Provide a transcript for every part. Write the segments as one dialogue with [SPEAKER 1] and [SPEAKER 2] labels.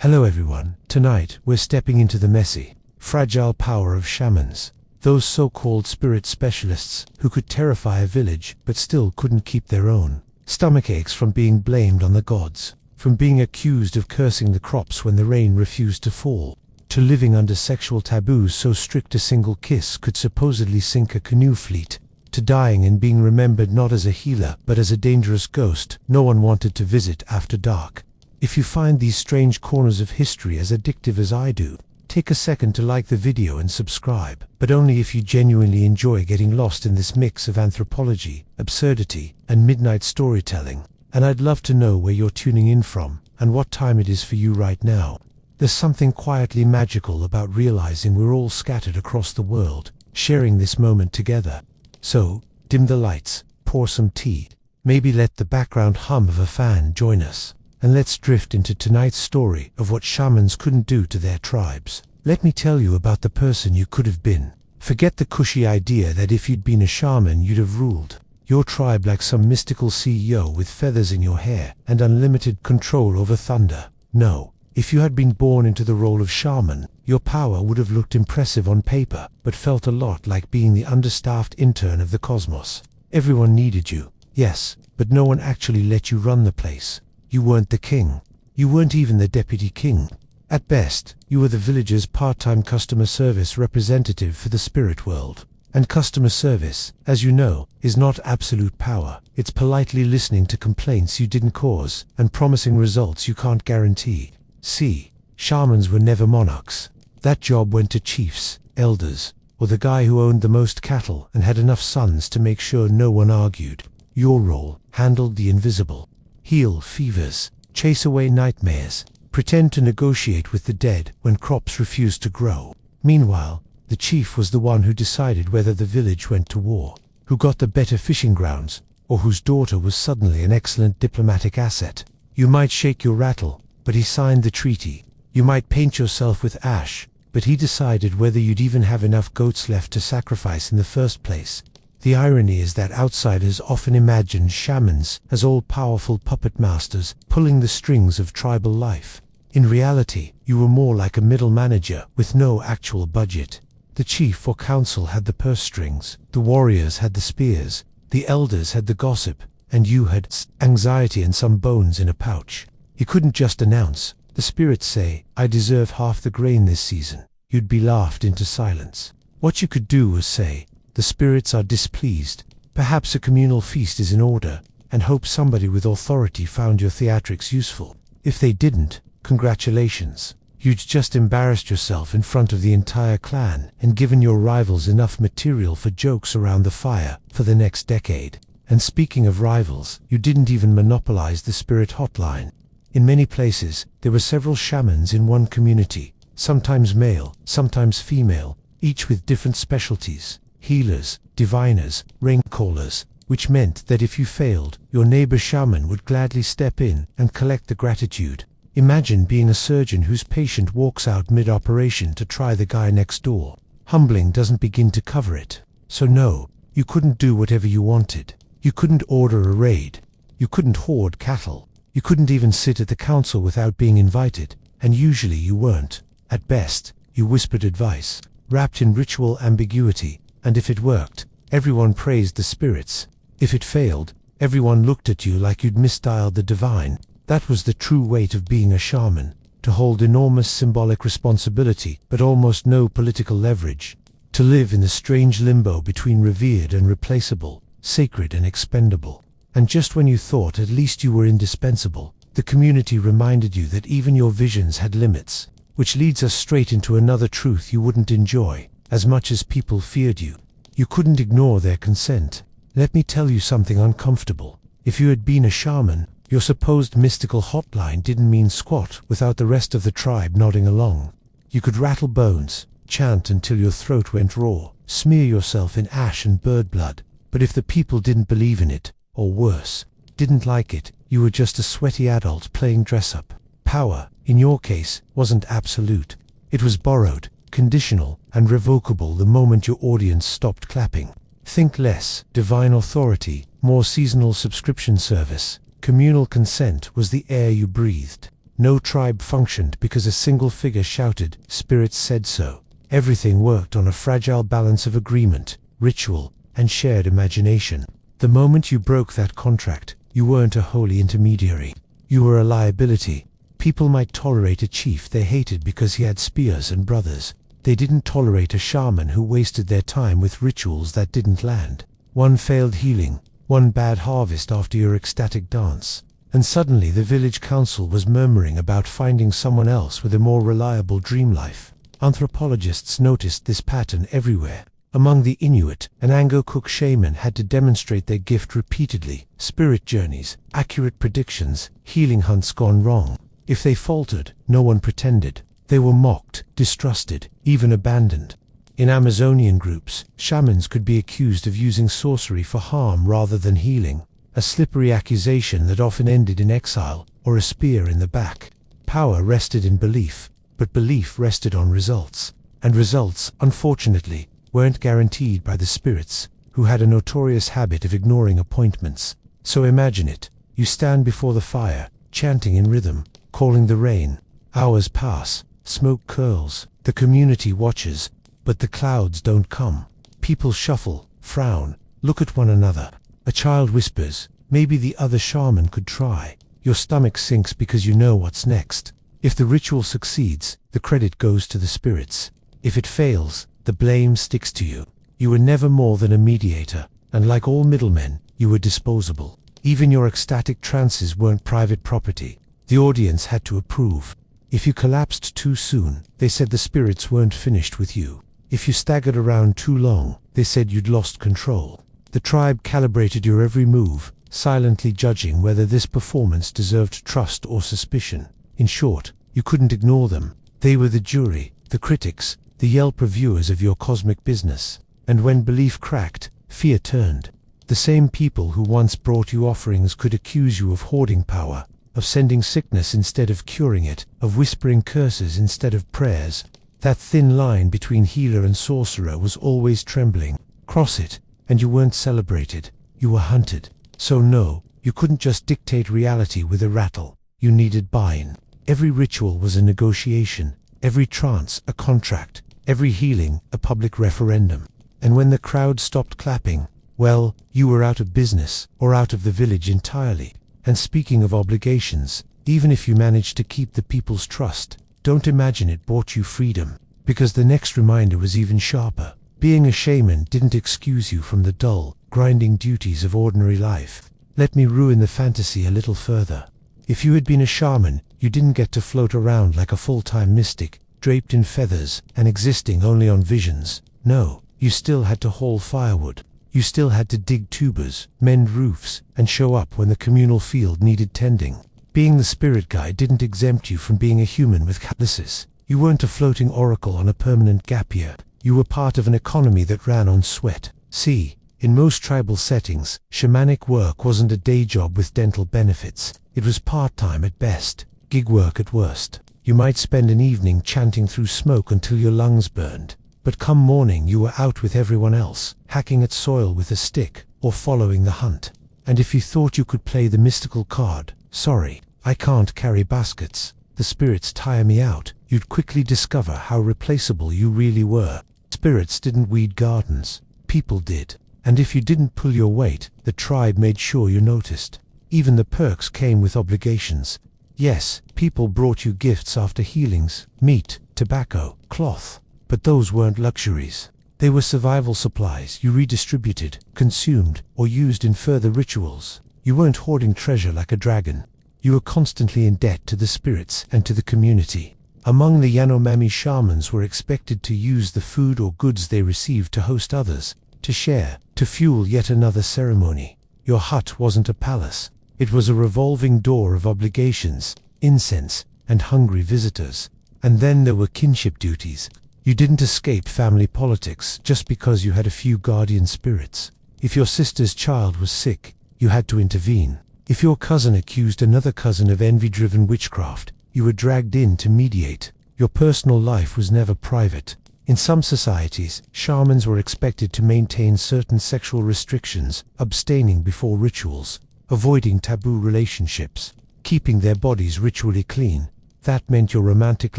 [SPEAKER 1] Hello everyone, tonight we're stepping into the messy, fragile power of shamans, those so-called spirit specialists who could terrify a village but still couldn't keep their own. Stomach aches from being blamed on the gods, from being accused of cursing the crops when the rain refused to fall, to living under sexual taboos so strict a single kiss could supposedly sink a canoe fleet, to dying and being remembered not as a healer but as a dangerous ghost no one wanted to visit after dark. If you find these strange corners of history as addictive as I do, take a second to like the video and subscribe, but only if you genuinely enjoy getting lost in this mix of anthropology, absurdity, and midnight storytelling. And I'd love to know where you're tuning in from, and what time it is for you right now. There's something quietly magical about realizing we're all scattered across the world, sharing this moment together. So, dim the lights, pour some tea, maybe let the background hum of a fan join us. And let's drift into tonight's story of what shamans couldn't do to their tribes. Let me tell you about the person you could have been. Forget the cushy idea that if you'd been a shaman you'd have ruled your tribe like some mystical CEO with feathers in your hair and unlimited control over thunder. No, if you had been born into the role of shaman, your power would have looked impressive on paper, but felt a lot like being the understaffed intern of the cosmos. Everyone needed you, yes, but no one actually let you run the place. You weren't the king. You weren't even the deputy king. At best, you were the village's part-time customer service representative for the spirit world. And customer service, as you know, is not absolute power. It's politely listening to complaints you didn't cause and promising results you can't guarantee. See, shamans were never monarchs. That job went to chiefs, elders, or the guy who owned the most cattle and had enough sons to make sure no one argued. Your role handled the invisible. Heal fevers, chase away nightmares, pretend to negotiate with the dead when crops refused to grow. Meanwhile, the chief was the one who decided whether the village went to war, who got the better fishing grounds, or whose daughter was suddenly an excellent diplomatic asset. You might shake your rattle, but he signed the treaty. You might paint yourself with ash, but he decided whether you'd even have enough goats left to sacrifice in the first place. The irony is that outsiders often imagine shamans as all-powerful puppet masters pulling the strings of tribal life. In reality, you were more like a middle manager with no actual budget. The chief or council had the purse strings, the warriors had the spears, the elders had the gossip, and you had anxiety and some bones in a pouch. You couldn't just announce, "The spirits say, I deserve half the grain this season." You'd be laughed into silence. What you could do was say, "The spirits are displeased. Perhaps a communal feast is in order," and hope somebody with authority found your theatrics useful. If they didn't, congratulations. You'd just embarrassed yourself in front of the entire clan and given your rivals enough material for jokes around the fire for the next decade. And speaking of rivals, you didn't even monopolize the spirit hotline. In many places, there were several shamans in one community, sometimes male, sometimes female, each with different specialties. Healers, diviners, rain callers, which meant that if you failed, your neighbor shaman would gladly step in and collect the gratitude. Imagine being a surgeon whose patient walks out mid-operation to try the guy next door. Humbling doesn't begin to cover it. So no, you couldn't do whatever you wanted. You couldn't order a raid. You couldn't hoard cattle. You couldn't even sit at the council without being invited, and usually you weren't. At best, you whispered advice, wrapped in ritual ambiguity. And if it worked, everyone praised the spirits. If it failed, everyone looked at you like you'd misdialed the divine. That was the true weight of being a shaman, to hold enormous symbolic responsibility but almost no political leverage. To live in the strange limbo between revered and replaceable, sacred and expendable. And just when you thought at least you were indispensable, the community reminded you that even your visions had limits. Which leads us straight into another truth you wouldn't enjoy. As much as people feared you, you couldn't ignore their consent. Let me tell you something uncomfortable. If you had been a shaman, your supposed mystical hotline didn't mean squat without the rest of the tribe nodding along. You could rattle bones, chant until your throat went raw, smear yourself in ash and bird blood, but if the people didn't believe in it, or worse, didn't like it, you were just a sweaty adult playing dress-up. Power, in your case, wasn't absolute. It was borrowed, conditional, and revocable the moment your audience stopped clapping. Think less divine authority, more seasonal subscription service. Communal consent was the air you breathed. No tribe functioned because a single figure shouted, "Spirits said so." Everything worked on a fragile balance of agreement, ritual, and shared imagination. The moment you broke that contract, you weren't a holy intermediary. You were a liability. People might tolerate a chief they hated because he had spears and brothers. They didn't tolerate a shaman who wasted their time with rituals that didn't land. One failed healing, one bad harvest after your ecstatic dance, and suddenly the village council was murmuring about finding someone else with a more reliable dream life. Anthropologists noticed this pattern everywhere. Among the Inuit, an Angkor shaman had to demonstrate their gift repeatedly. Spirit journeys, accurate predictions, healing hunts gone wrong. If they faltered, no one pretended. They were mocked, distrusted, even abandoned. In Amazonian groups, shamans could be accused of using sorcery for harm rather than healing, a slippery accusation that often ended in exile or a spear in the back. Power rested in belief, but belief rested on results. And results, unfortunately, weren't guaranteed by the spirits, who had a notorious habit of ignoring appointments. So imagine it. You stand before the fire, chanting in rhythm, calling the rain. Hours pass, smoke curls, the community watches, but the clouds don't come. People shuffle, frown, look at one another. A child whispers, "Maybe the other shaman could try." Your stomach sinks because you know what's next. If the ritual succeeds, the credit goes to the spirits. If it fails, the blame sticks to you. You were never more than a mediator, and like all middlemen, you were disposable. Even your ecstatic trances weren't private property. The audience had to approve. If you collapsed too soon, they said the spirits weren't finished with you. If you staggered around too long, they said you'd lost control. The tribe calibrated your every move, silently judging whether this performance deserved trust or suspicion. In short, you couldn't ignore them. They were the jury, the critics, the Yelp reviewers of your cosmic business. And when belief cracked, fear turned. The same people who once brought you offerings could accuse you of hoarding power, of sending sickness instead of curing it, of whispering curses instead of prayers. That thin line between healer and sorcerer was always trembling. Cross it, and you weren't celebrated. You were hunted. So no, you couldn't just dictate reality with a rattle. You needed buy-in. Every ritual was a negotiation, every trance a contract, every healing a public referendum. And when the crowd stopped clapping, well, you were out of business, or out of the village entirely. And speaking of obligations, even if you managed to keep the people's trust, don't imagine it bought you freedom, because the next reminder was even sharper. Being a shaman didn't excuse you from the dull, grinding duties of ordinary life. Let me ruin the fantasy a little further. If you had been a shaman, you didn't get to float around like a full-time mystic, draped in feathers and existing only on visions. No, you still had to haul firewood. You still had to dig tubers, mend roofs, and show up when the communal field needed tending. Being the spirit guide didn't exempt you from being a human with calluses. You weren't a floating oracle on a permanent gap year. You were part of an economy that ran on sweat. See, in most tribal settings, shamanic work wasn't a day job with dental benefits. It was part-time at best, gig work at worst. You might spend an evening chanting through smoke until your lungs burned. But come morning you were out with everyone else, hacking at soil with a stick, or following the hunt. And if you thought you could play the mystical card, "Sorry, I can't carry baskets, the spirits tire me out," you'd quickly discover how replaceable you really were. Spirits didn't weed gardens, people did. And if you didn't pull your weight, the tribe made sure you noticed. Even the perks came with obligations. Yes, people brought you gifts after healings, meat, tobacco, cloth. But those weren't luxuries. They were survival supplies you redistributed, consumed, or used in further rituals. You weren't hoarding treasure like a dragon. You were constantly in debt to the spirits and to the community. Among the Yanomami shamans were expected to use the food or goods they received to host others, to share, to fuel yet another ceremony. Your hut wasn't a palace. It was a revolving door of obligations, incense, and hungry visitors. And then there were kinship duties. You didn't escape family politics just because you had a few guardian spirits. If your sister's child was sick, you had to intervene. If your cousin accused another cousin of envy-driven witchcraft, you were dragged in to mediate. Your personal life was never private. In some societies, shamans were expected to maintain certain sexual restrictions, abstaining before rituals, avoiding taboo relationships, keeping their bodies ritually clean, That meant your romantic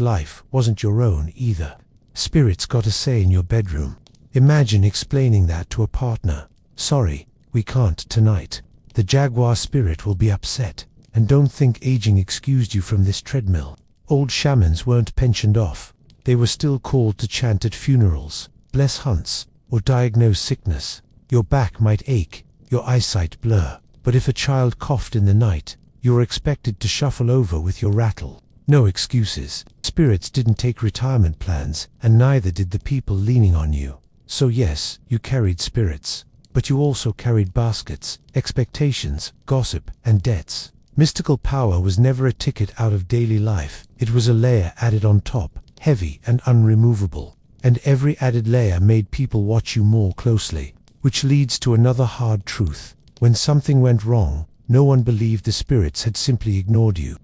[SPEAKER 1] life wasn't your own either. Spirits got a say in your bedroom. Imagine explaining that to a partner. Sorry, we can't tonight. The jaguar spirit will be upset. And don't think aging excused you from this treadmill. Old shamans weren't pensioned off. They were still called to chant at funerals, bless hunts, or diagnose sickness. Your back might ache, your eyesight blur, but if a child coughed in the night, you were expected to shuffle over with your rattle. No excuses. Spirits didn't take retirement plans, and neither did the people leaning on you. So yes, you carried spirits, but you also carried baskets, expectations, gossip, and debts. Mystical power was never a ticket out of daily life. It was a layer added on top, heavy and unremovable. And every added layer made people watch you more closely. Which leads to another hard truth. When something went wrong, no one believed the spirits had simply ignored you.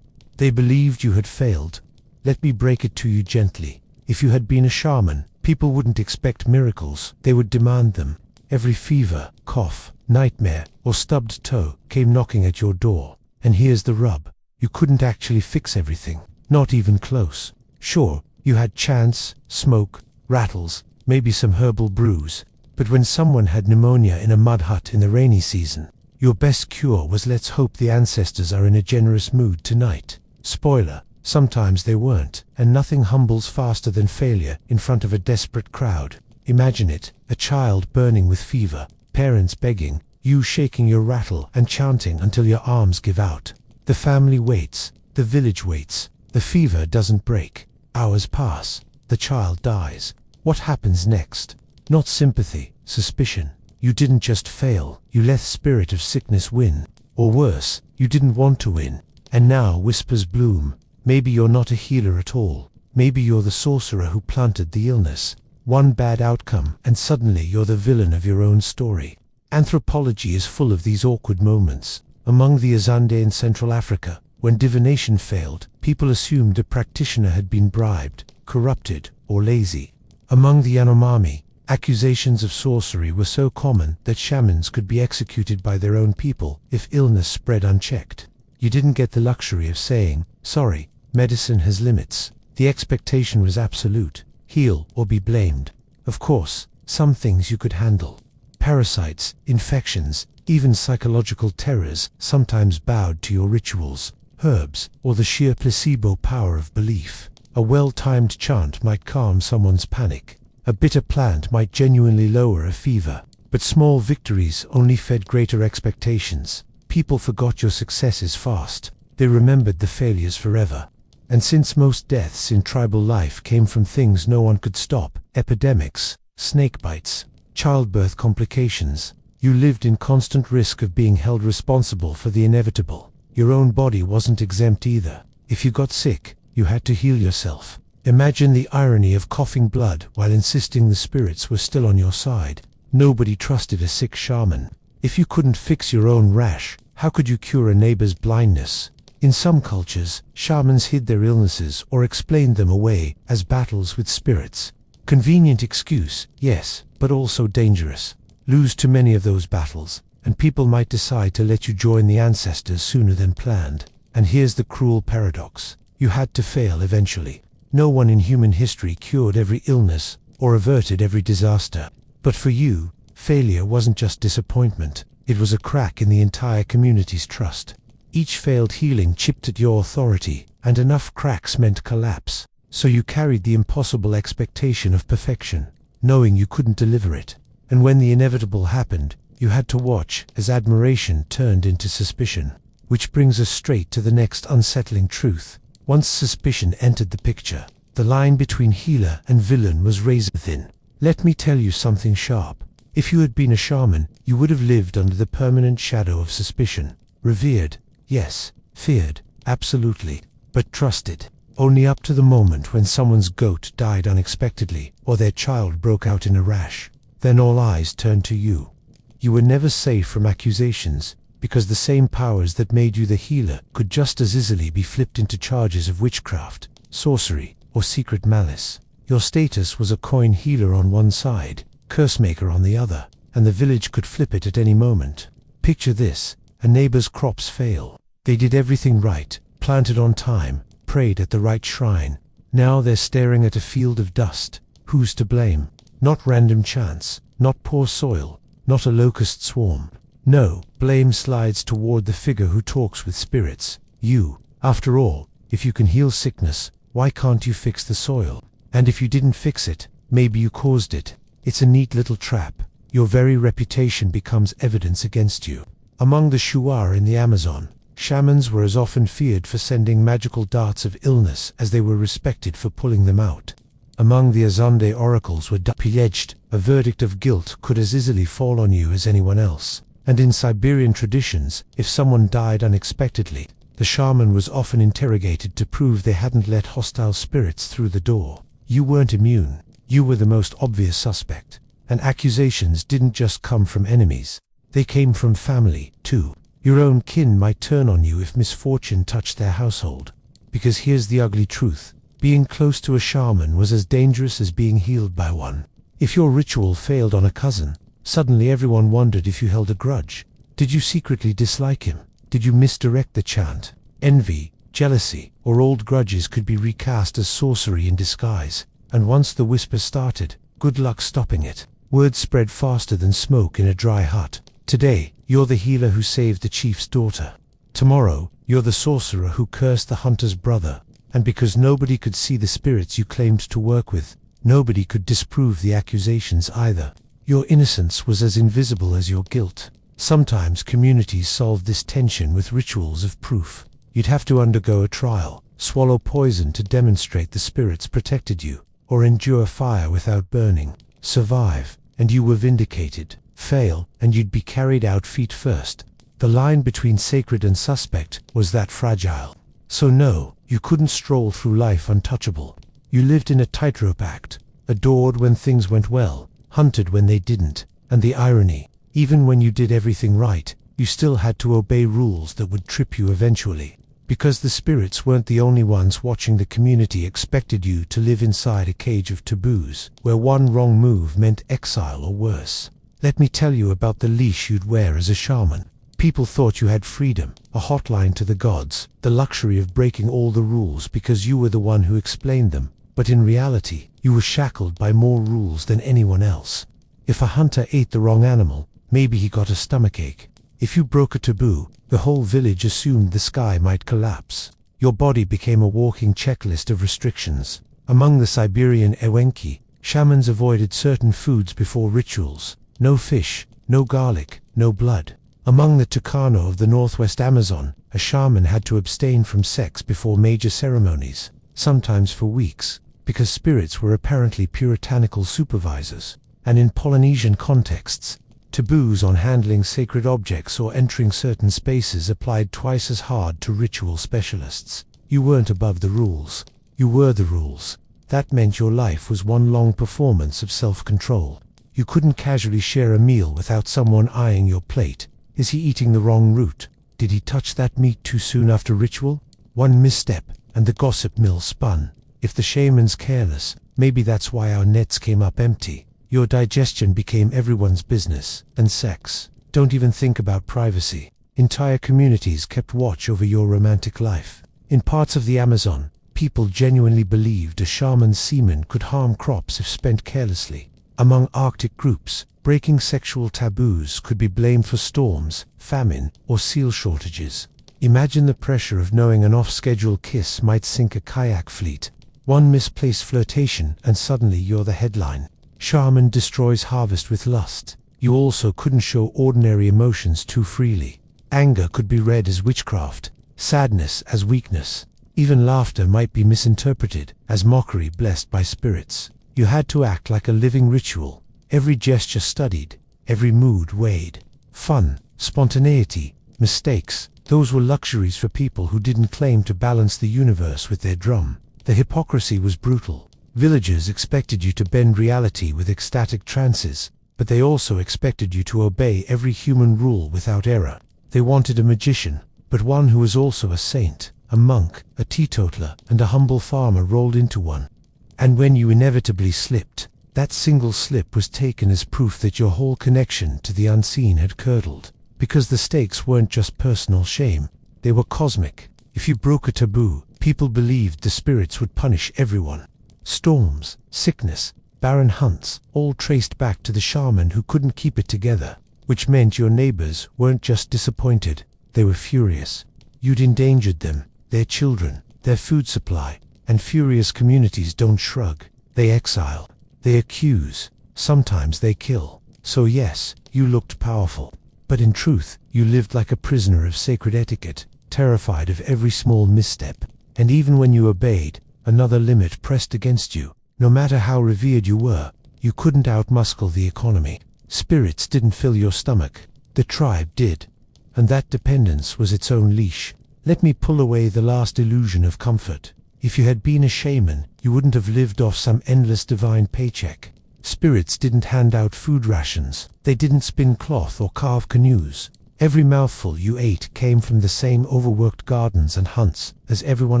[SPEAKER 1] They believed you had failed. Let me break it to you gently. If you had been a shaman, people wouldn't expect miracles. They would demand them. Every fever, cough, nightmare, or stubbed toe came knocking at your door. And here's the rub. You couldn't actually fix everything. Not even close. Sure, you had chants, smoke, rattles, maybe some herbal brews. But when someone had pneumonia in a mud hut in the rainy season, your best cure was let's hope the ancestors are in a generous mood tonight. Spoiler, sometimes they weren't, and nothing humbles faster than failure in front of a desperate crowd. Imagine it, a child burning with fever, parents begging, you shaking your rattle and chanting until your arms give out. The family waits, the village waits, the fever doesn't break. Hours pass, the child dies. What happens next? Not sympathy, suspicion. You didn't just fail, you let the spirit of sickness win. Or worse, you didn't want to win. And now whispers bloom. Maybe you're not a healer at all. Maybe you're the sorcerer who planted the illness. One bad outcome, and suddenly you're the villain of your own story. Anthropology is full of these awkward moments. Among the Azande in Central Africa, when divination failed, people assumed a practitioner had been bribed, corrupted, or lazy. Among the Yanomami, accusations of sorcery were so common that shamans could be executed by their own people if illness spread unchecked. You didn't get the luxury of saying, sorry, medicine has limits. The expectation was absolute. Heal or be blamed. Of course, some things you could handle. Parasites, infections, even psychological terrors sometimes bowed to your rituals, herbs, or the sheer placebo power of belief. A well-timed chant might calm someone's panic. A bitter plant might genuinely lower a fever. But small victories only fed greater expectations. People forgot your successes fast. They remembered the failures forever. And since most deaths in tribal life came from things no one could stop, epidemics, snake bites, childbirth complications, you lived in constant risk of being held responsible for the inevitable. Your own body wasn't exempt either. If you got sick, you had to heal yourself. Imagine the irony of coughing blood while insisting the spirits were still on your side. Nobody trusted a sick shaman. If you couldn't fix your own rash, how could you cure a neighbor's blindness? In some cultures, shamans hid their illnesses or explained them away as battles with spirits. Convenient excuse, yes, but also dangerous. Lose too many of those battles, and people might decide to let you join the ancestors sooner than planned. And here's the cruel paradox. You had to fail eventually. No one in human history cured every illness or averted every disaster. But for you, failure wasn't just disappointment. It was a crack in the entire community's trust. Each failed healing chipped at your authority, and enough cracks meant collapse. So you carried the impossible expectation of perfection, knowing you couldn't deliver it. And when the inevitable happened, you had to watch as admiration turned into suspicion. Which brings us straight to the next unsettling truth. Once suspicion entered the picture, the line between healer and villain was razor thin. Let me tell you something sharp. If you had been a shaman, you would have lived under the permanent shadow of suspicion. Revered, yes. Feared, absolutely. But trusted. Only up to the moment when someone's goat died unexpectedly, or their child broke out in a rash. Then all eyes turned to you. You were never safe from accusations, because the same powers that made you the healer could just as easily be flipped into charges of witchcraft, sorcery, or secret malice. Your status was a coin healer on one side, cursemaker on the other, and the village could flip it at any moment. Picture this: a neighbor's crops fail. They did everything right, planted on time, prayed at the right shrine. Now they're staring at a field of dust. Who's to blame? Not random chance, not poor soil, not a locust swarm. No, blame slides toward the figure who talks with spirits. You. After all, if you can heal sickness, why can't you fix the soil? And if you didn't fix it, maybe you caused it. It's a neat little trap. Your very reputation becomes evidence against you. Among the Shuar in the Amazon, shamans were as often feared for sending magical darts of illness as they were respected for pulling them out. Among the Azande oracles were pillaged. A verdict of guilt could as easily fall on you as anyone else. And in Siberian traditions, if someone died unexpectedly, the shaman was often interrogated to prove they hadn't let hostile spirits through the door. You weren't immune. You were the most obvious suspect. And accusations didn't just come from enemies. They came from family, too. Your own kin might turn on you if misfortune touched their household. Because here's the ugly truth. Being close to a shaman was as dangerous as being healed by one. If your ritual failed on a cousin, suddenly everyone wondered if you held a grudge. Did you secretly dislike him? Did you misdirect the chant? Envy, jealousy, or old grudges could be recast as sorcery in disguise. And once the whisper started, good luck stopping it. Word spread faster than smoke in a dry hut. Today, you're the healer who saved the chief's daughter. Tomorrow, you're the sorcerer who cursed the hunter's brother. And because nobody could see the spirits you claimed to work with, nobody could disprove the accusations either. Your innocence was as invisible as your guilt. Sometimes communities solved this tension with rituals of proof. You'd have to undergo a trial, swallow poison to demonstrate the spirits protected you, or endure fire without burning. Survive, and you were vindicated. Fail, and you'd be carried out feet first. The line between sacred and suspect was that fragile. So no, you couldn't stroll through life untouchable. You lived in a tightrope act, adored when things went well, hunted when they didn't, and the irony, even when you did everything right, you still had to obey rules that would trip you eventually. Because the spirits weren't the only ones watching, the community expected you to live inside a cage of taboos, where one wrong move meant exile or worse. Let me tell you about the leash you'd wear as a shaman. People thought you had freedom, a hotline to the gods, the luxury of breaking all the rules because you were the one who explained them. But in reality, you were shackled by more rules than anyone else. If a hunter ate the wrong animal, maybe he got a stomachache. If you broke a taboo, the whole village assumed the sky might collapse. Your body became a walking checklist of restrictions. Among the Siberian Ewenki, shamans avoided certain foods before rituals. No fish, no garlic, no blood. Among the Tucano of the northwest Amazon, a shaman had to abstain from sex before major ceremonies, sometimes for weeks, because spirits were apparently puritanical supervisors. And in Polynesian contexts, taboos on handling sacred objects or entering certain spaces applied twice as hard to ritual specialists. You weren't above the rules. You were the rules. That meant your life was one long performance of self-control. You couldn't casually share a meal without someone eyeing your plate. Is he eating the wrong root? Did he touch that meat too soon after ritual? One misstep, and the gossip mill spun. If the shaman's careless, maybe that's why our nets came up empty. Your digestion became everyone's business, and sex. Don't even think about privacy. Entire communities kept watch over your romantic life. In parts of the Amazon, people genuinely believed a shaman's semen could harm crops if spent carelessly. Among Arctic groups, breaking sexual taboos could be blamed for storms, famine, or seal shortages. Imagine the pressure of knowing an off-schedule kiss might sink a kayak fleet. One misplaced flirtation, and suddenly you're the headline. Shaman destroys harvest with lust. You also couldn't show ordinary emotions too freely. Anger could be read as witchcraft, sadness as weakness. Even laughter might be misinterpreted as mockery blessed by spirits. You had to act like a living ritual, every gesture studied, every mood weighed. Fun, spontaneity, mistakes, those were luxuries for people who didn't claim to balance the universe with their drum. The hypocrisy was brutal. Villagers expected you to bend reality with ecstatic trances, but they also expected you to obey every human rule without error. They wanted a magician, but one who was also a saint, a monk, a teetotaler, and a humble farmer rolled into one. And when you inevitably slipped, that single slip was taken as proof that your whole connection to the unseen had curdled. Because the stakes weren't just personal shame, they were cosmic. If you broke a taboo, People believed the spirits would punish everyone. Storms, sickness, barren hunts, all traced back to the shaman who couldn't keep it together, which meant your neighbors weren't just disappointed, they were furious. You'd endangered them, their children, their food supply, and furious communities don't shrug. They exile, they accuse, sometimes they kill. So yes, you looked powerful, but in truth, you lived like a prisoner of sacred etiquette, terrified of every small misstep. And even when you obeyed, another limit pressed against you. No matter how revered you were, you couldn't outmuscle the economy. Spirits didn't fill your stomach, the tribe did. And that dependence was its own leash. Let me pull away the last illusion of comfort. If you had been a shaman, you wouldn't have lived off some endless divine paycheck. Spirits didn't hand out food rations, they didn't spin cloth or carve canoes. Every mouthful you ate came from the same overworked gardens and hunts as everyone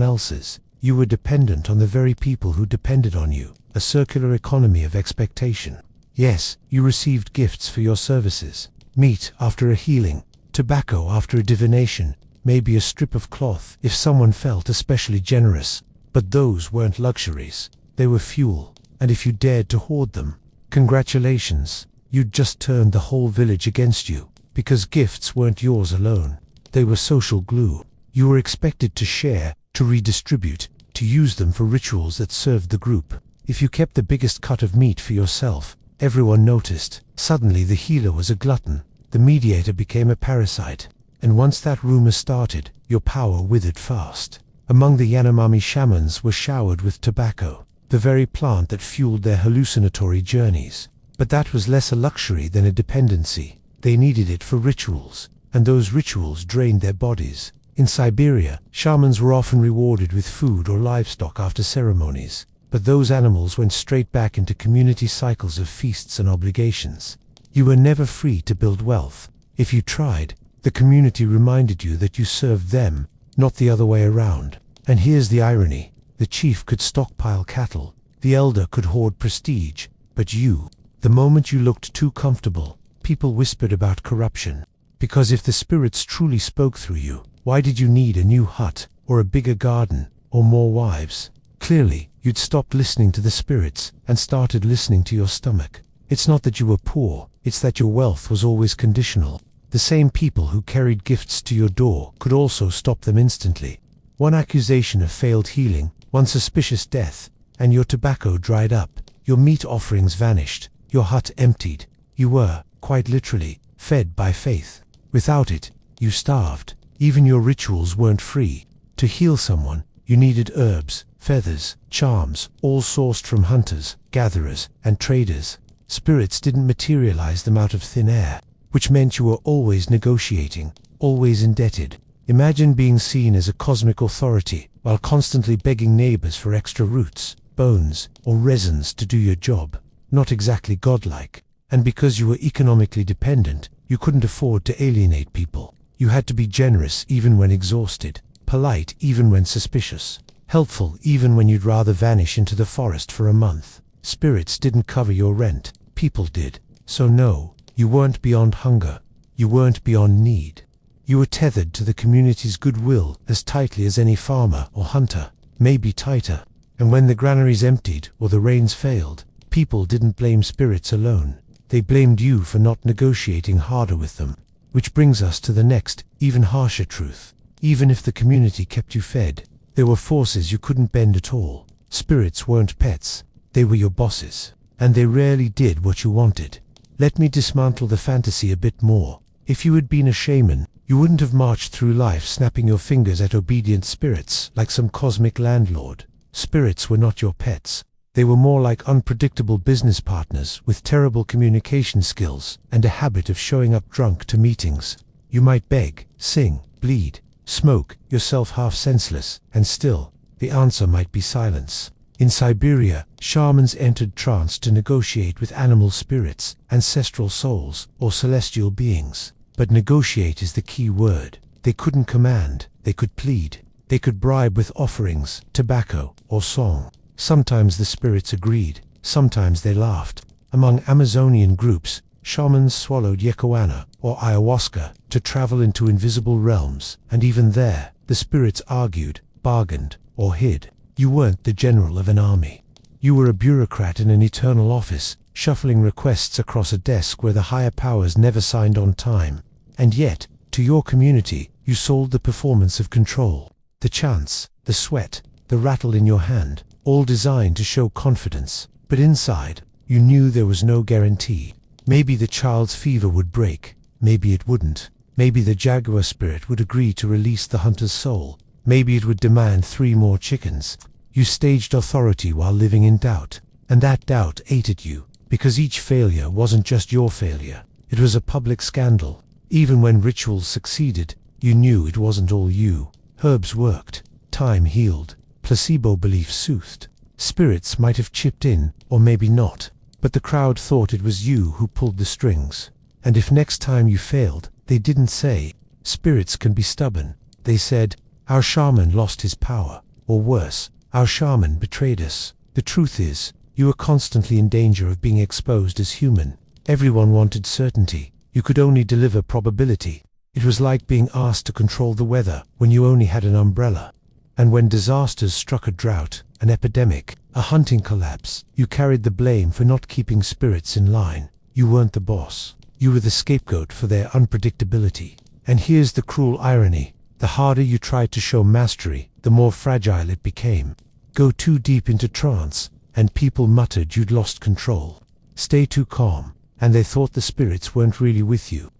[SPEAKER 1] else's. You were dependent on the very people who depended on you, a circular economy of expectation. Yes, you received gifts for your services, meat after a healing, tobacco after a divination, maybe a strip of cloth if someone felt especially generous. But those weren't luxuries, they were fuel, and if you dared to hoard them, congratulations, you'd just turned the whole village against you, because gifts weren't yours alone, they were social glue. You were expected to share, to redistribute, to use them for rituals that served the group. If you kept the biggest cut of meat for yourself, everyone noticed. Suddenly the healer was a glutton, the mediator became a parasite, and once that rumor started, your power withered fast. Among the Yanomami shamans were showered with tobacco, the very plant that fueled their hallucinatory journeys. But that was less a luxury than a dependency. They needed it for rituals, and those rituals drained their bodies. In Siberia, shamans were often rewarded with food or livestock after ceremonies, but those animals went straight back into community cycles of feasts and obligations. You were never free to build wealth. If you tried, the community reminded you that you served them, not the other way around. And here's the irony. The chief could stockpile cattle, the elder could hoard prestige, but you, the moment you looked too comfortable, people whispered about corruption. Because if the spirits truly spoke through you, why did you need a new hut, or a bigger garden, or more wives? Clearly, you'd stopped listening to the spirits and started listening to your stomach. It's not that you were poor, it's that your wealth was always conditional. The same people who carried gifts to your door could also stop them instantly. One accusation of failed healing, one suspicious death, and your tobacco dried up, your meat offerings vanished, your hut emptied. You were, quite literally, fed by faith. Without it, you starved. Even your rituals weren't free. To heal someone, you needed herbs, feathers, charms, all sourced from hunters, gatherers, and traders. Spirits didn't materialize them out of thin air, which meant you were always negotiating, always indebted. Imagine being seen as a cosmic authority while constantly begging neighbors for extra roots, bones, or resins to do your job. Not exactly godlike. And because you were economically dependent, you couldn't afford to alienate people. You had to be generous even when exhausted, polite even when suspicious, helpful even when you'd rather vanish into the forest for a month. Spirits didn't cover your rent, people did. So no, you weren't beyond hunger. You weren't beyond need. You were tethered to the community's goodwill as tightly as any farmer or hunter, maybe tighter. And when the granaries emptied or the rains failed, people didn't blame spirits alone. They blamed you for not negotiating harder with them. Which brings us to the next, even harsher truth. Even if the community kept you fed, there were forces you couldn't bend at all. Spirits weren't pets, they were your bosses. And they rarely did what you wanted. Let me dismantle the fantasy a bit more. If you had been a shaman, you wouldn't have marched through life snapping your fingers at obedient spirits like some cosmic landlord. Spirits were not your pets. They were more like unpredictable business partners with terrible communication skills and a habit of showing up drunk to meetings. You might beg, sing, bleed, smoke yourself half senseless, and still, the answer might be silence. In Siberia, shamans entered trance to negotiate with animal spirits, ancestral souls, or celestial beings. But negotiate is the key word. They couldn't command, they could plead. They could bribe with offerings, tobacco, or song. Sometimes the spirits agreed, sometimes they laughed. Among Amazonian groups, shamans swallowed yekoana, or ayahuasca, to travel into invisible realms, and even there, the spirits argued, bargained, or hid. You weren't the general of an army. You were a bureaucrat in an eternal office, shuffling requests across a desk where the higher powers never signed on time. And yet, to your community, you sold the performance of control. The chants, the sweat, the rattle in your hand, all designed to show confidence. But inside, you knew there was no guarantee. Maybe the child's fever would break. Maybe it wouldn't. Maybe the jaguar spirit would agree to release the hunter's soul. Maybe it would demand 3 more chickens. You staged authority while living in doubt. And that doubt ate at you, because each failure wasn't just your failure. It was a public scandal. Even when rituals succeeded, you knew it wasn't all you. Herbs worked. Time healed. Placebo belief soothed. Spirits might have chipped in, or maybe not. But the crowd thought it was you who pulled the strings. And if next time you failed, they didn't say, "Spirits can be stubborn." They said, "Our shaman lost his power." Or worse, "Our shaman betrayed us." The truth is, you were constantly in danger of being exposed as human. Everyone wanted certainty. You could only deliver probability. It was like being asked to control the weather when you only had an umbrella. And when disasters struck, a drought, an epidemic, a hunting collapse, you carried the blame for not keeping spirits in line. You weren't the boss. You were the scapegoat for their unpredictability. And here's the cruel irony. The harder you tried to show mastery, the more fragile it became. Go too deep into trance, and people muttered you'd lost control. Stay too calm, and they thought the spirits weren't really with you.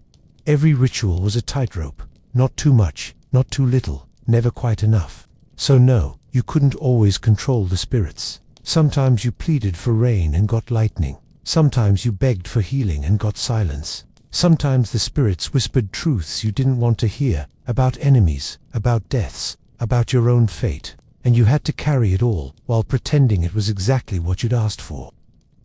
[SPEAKER 1] Every ritual was a tightrope. Not too much, not too little, never quite enough. So no, you couldn't always control the spirits. Sometimes you pleaded for rain and got lightning. Sometimes you begged for healing and got silence. Sometimes the spirits whispered truths you didn't want to hear, about enemies, about deaths, about your own fate. And you had to carry it all, while pretending it was exactly what you'd asked for.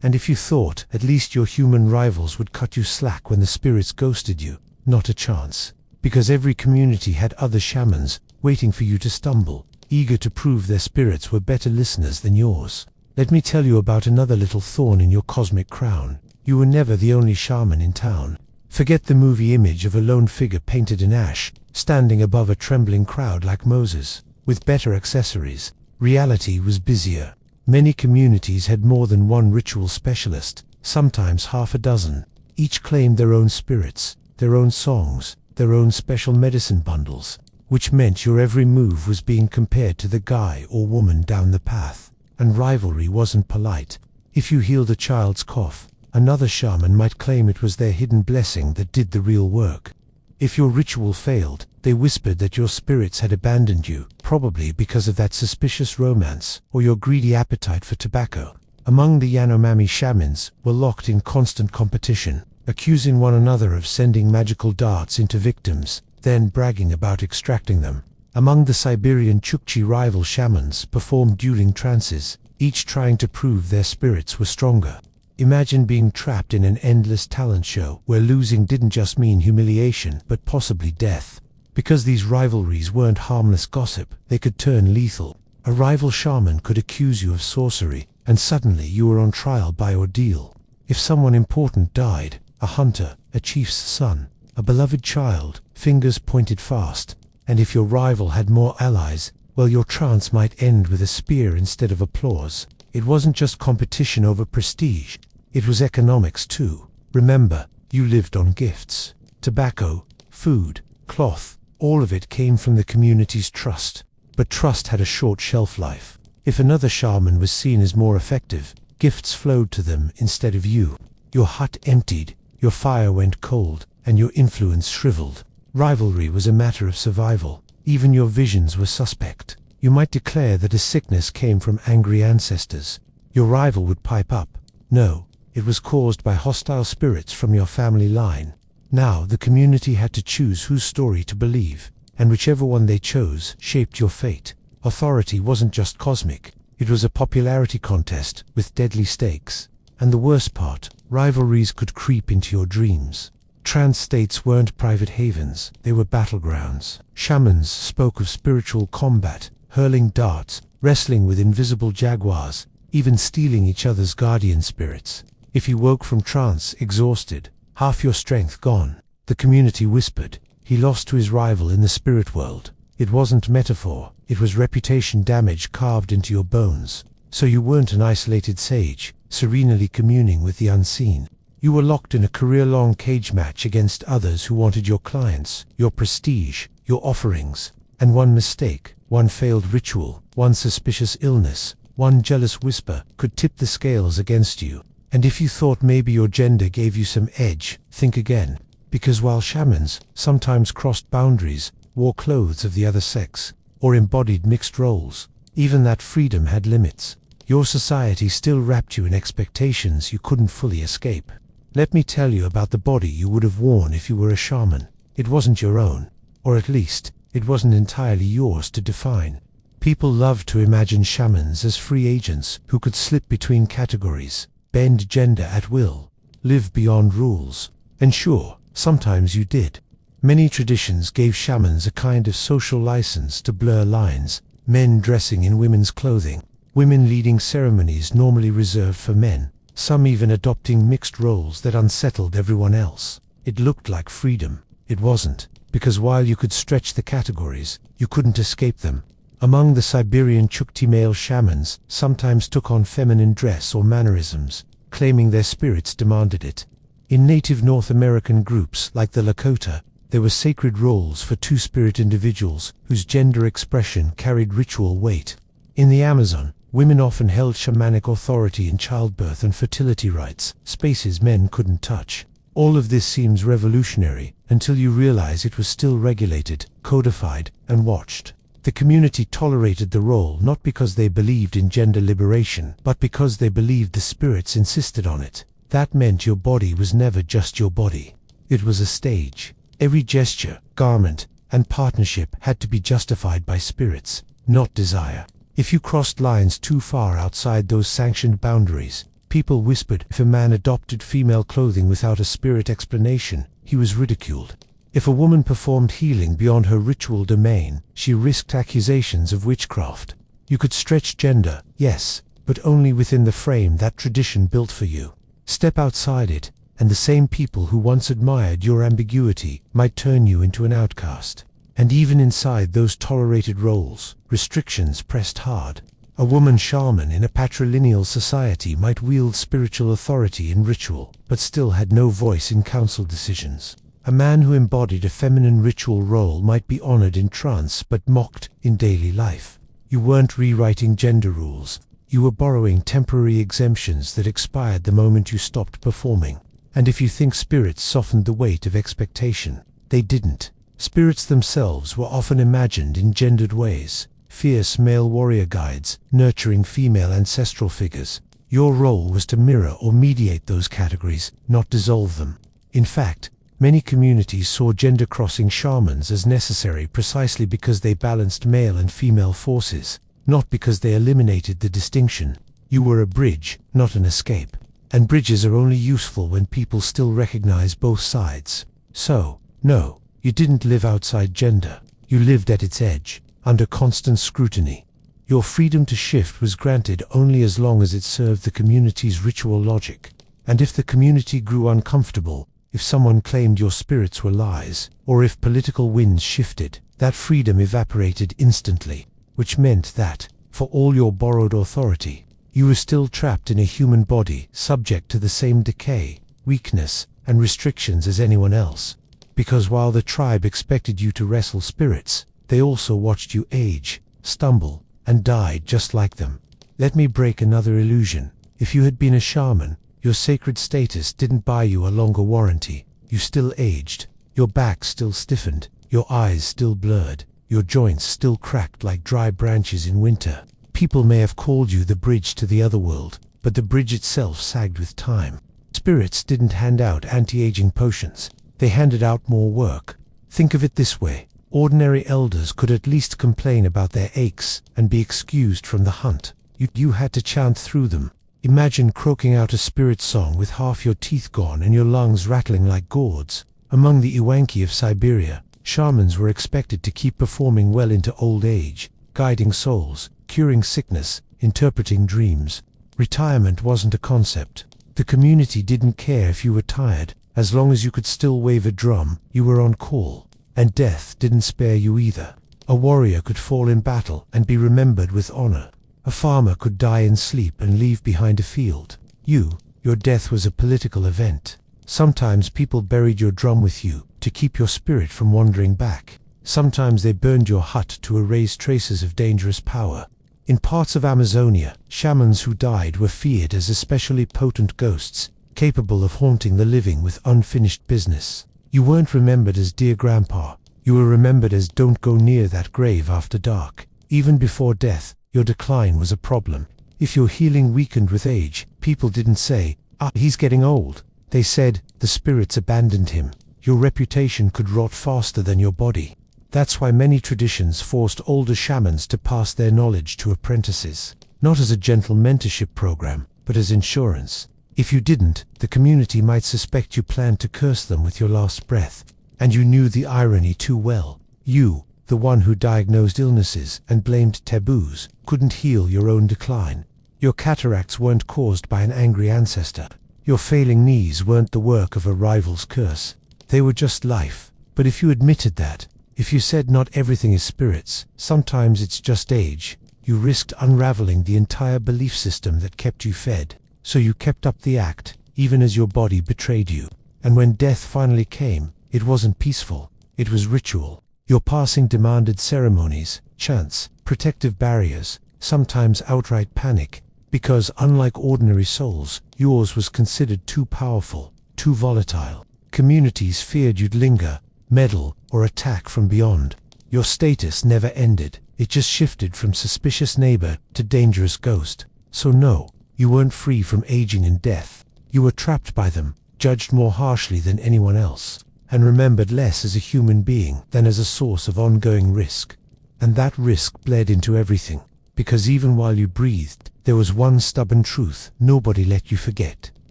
[SPEAKER 1] And if you thought at least your human rivals would cut you slack when the spirits ghosted you, not a chance. Because every community had other shamans, waiting for you to stumble, eager to prove their spirits were better listeners than yours. Let me tell you about another little thorn in your cosmic crown. You were never the only shaman in town. Forget the movie image of a lone figure painted in ash, standing above a trembling crowd like Moses. With better accessories, reality was busier. Many communities had more than one ritual specialist, sometimes half a dozen. Each claimed their own spirits, their own songs, their own special medicine bundles, which meant your every move was being compared to the guy or woman down the path. And rivalry wasn't polite. If you healed a child's cough, another shaman might claim it was their hidden blessing that did the real work. If your ritual failed, they whispered that your spirits had abandoned you, probably because of that suspicious romance, or your greedy appetite for tobacco. Among the Yanomami shamans were locked in constant competition, accusing one another of sending magical darts into victims, then bragging about extracting them. Among the Siberian Chukchi rival shamans performed dueling trances, each trying to prove their spirits were stronger. Imagine being trapped in an endless talent show where losing didn't just mean humiliation but possibly death. Because these rivalries weren't harmless gossip, they could turn lethal. A rival shaman could accuse you of sorcery, and suddenly you were on trial by ordeal. If someone important died, a hunter, a chief's son, a beloved child, fingers pointed fast. And if your rival had more allies, well, your trance might end with a spear instead of applause. It wasn't just competition over prestige, it was economics too. Remember, you lived on gifts. Tobacco, food, cloth, all of it came from the community's trust. But trust had a short shelf life. If another shaman was seen as more effective, gifts flowed to them instead of you. Your hut emptied, your fire went cold, and your influence shriveled. Rivalry was a matter of survival. Even your visions were suspect. You might declare that a sickness came from angry ancestors. Your rival would pipe up. No, it was caused by hostile spirits from your family line. Now the community had to choose whose story to believe, and whichever one they chose shaped your fate. Authority wasn't just cosmic. It was a popularity contest with deadly stakes. And the worst part, rivalries could creep into your dreams. Trance states weren't private havens, they were battlegrounds. Shamans spoke of spiritual combat, hurling darts, wrestling with invisible jaguars, even stealing each other's guardian spirits. If you woke from trance exhausted, half your strength gone, the community whispered, he lost to his rival in the spirit world. It wasn't metaphor, It was reputation damage carved into your bones. So you weren't an isolated sage, serenely communing with the unseen. You were locked in a career-long cage match against others who wanted your clients, your prestige, your offerings. And one mistake, one failed ritual, one suspicious illness, one jealous whisper could tip the scales against you. And if you thought maybe your gender gave you some edge, think again. Because while shamans sometimes crossed boundaries, wore clothes of the other sex, or embodied mixed roles, even that freedom had limits. Your society still wrapped you in expectations you couldn't fully escape. Let me tell you about the body you would have worn if you were a shaman. It wasn't your own, or at least, it wasn't entirely yours to define. People loved to imagine shamans as free agents who could slip between categories, bend gender at will, live beyond rules. And sure, sometimes you did. Many traditions gave shamans a kind of social license to blur lines, men dressing in women's clothing, women leading ceremonies normally reserved for men, some even adopting mixed roles that unsettled everyone else. It looked like freedom. It wasn't, because while you could stretch the categories, you couldn't escape them. Among the Siberian Chukchi male shamans sometimes took on feminine dress or mannerisms, claiming their spirits demanded it. In native North American groups like the Lakota, there were sacred roles for two-spirit individuals whose gender expression carried ritual weight. In the Amazon, women often held shamanic authority in childbirth and fertility rites, spaces men couldn't touch. All of this seems revolutionary until you realize it was still regulated, codified, and watched. The community tolerated the role not because they believed in gender liberation, but because they believed the spirits insisted on it. That meant your body was never just your body. It was a stage. Every gesture, garment, and partnership had to be justified by spirits, not desire. If you crossed lines too far outside those sanctioned boundaries, people whispered. If a man adopted female clothing without a spirit explanation, he was ridiculed. If a woman performed healing beyond her ritual domain, she risked accusations of witchcraft. You could stretch gender, yes, but only within the frame that tradition built for you. Step outside it, and the same people who once admired your ambiguity might turn you into an outcast. And even inside those tolerated roles, restrictions pressed hard. A woman shaman in a patrilineal society might wield spiritual authority in ritual, but still had no voice in council decisions. A man who embodied a feminine ritual role might be honored in trance but mocked in daily life. You weren't rewriting gender rules. You were borrowing temporary exemptions that expired the moment you stopped performing. And if you think spirits softened the weight of expectation, they didn't. Spirits themselves were often imagined in gendered ways. Fierce male warrior guides, nurturing female ancestral figures. Your role was to mirror or mediate those categories, not dissolve them. In fact, many communities saw gender-crossing shamans as necessary precisely because they balanced male and female forces, not because they eliminated the distinction. You were a bridge, not an escape. And bridges are only useful when people still recognize both sides. So, no, you didn't live outside gender. You lived at its edge, under constant scrutiny. Your freedom to shift was granted only as long as it served the community's ritual logic. And if the community grew uncomfortable, if someone claimed your spirits were lies, or if political winds shifted, that freedom evaporated instantly, which meant that, for all your borrowed authority, you were still trapped in a human body, subject to the same decay, weakness, and restrictions as anyone else. Because while the tribe expected you to wrestle spirits, they also watched you age, stumble, and die just like them. Let me break another illusion. If you had been a shaman, your sacred status didn't buy you a longer warranty. You still aged, your back still stiffened, your eyes still blurred, your joints still cracked like dry branches in winter. People may have called you the bridge to the other world, but the bridge itself sagged with time. Spirits didn't hand out anti-aging potions. They handed out more work. Think of it this way. Ordinary elders could at least complain about their aches and be excused from the hunt. You had to chant through them. Imagine croaking out a spirit song with half your teeth gone and your lungs rattling like gourds. Among the Iwanki of Siberia, shamans were expected to keep performing well into old age, guiding souls, curing sickness, interpreting dreams. Retirement wasn't a concept. The community didn't care if you were tired. As long as you could still wave a drum, you were on call. And death didn't spare you either. A warrior could fall in battle and be remembered with honor. A farmer could die in sleep and leave behind a field. Your death was a political event. Sometimes people buried your drum with you to keep your spirit from wandering back. Sometimes they burned your hut to erase traces of dangerous power. In parts of Amazonia, shamans who died were feared as especially potent ghosts, capable of haunting the living with unfinished business. You weren't remembered as dear grandpa. You were remembered as don't go near that grave after dark. Even before death, your decline was a problem. If your healing weakened with age, people didn't say, he's getting old. They said, the spirits abandoned him. Your reputation could rot faster than your body. That's why many traditions forced older shamans to pass their knowledge to apprentices, not as a gentle mentorship program, but as insurance. If you didn't, the community might suspect you planned to curse them with your last breath. And you knew the irony too well. You, the one who diagnosed illnesses and blamed taboos, couldn't heal your own decline. Your cataracts weren't caused by an angry ancestor. Your failing knees weren't the work of a rival's curse. They were just life. But if you admitted that, if you said not everything is spirits, sometimes it's just age, you risked unraveling the entire belief system that kept you fed. So you kept up the act, even as your body betrayed you. And when death finally came, it wasn't peaceful, it was ritual. Your passing demanded ceremonies, chants, protective barriers, sometimes outright panic, because unlike ordinary souls, yours was considered too powerful, too volatile. Communities feared you'd linger, meddle, or attack from beyond. Your status never ended, it just shifted from suspicious neighbor to dangerous ghost. So no, you weren't free from aging and death. You were trapped by them, judged more harshly than anyone else, and remembered less as a human being than as a source of ongoing risk. And that risk bled into everything, because even while you breathed, there was one stubborn truth nobody let you forget.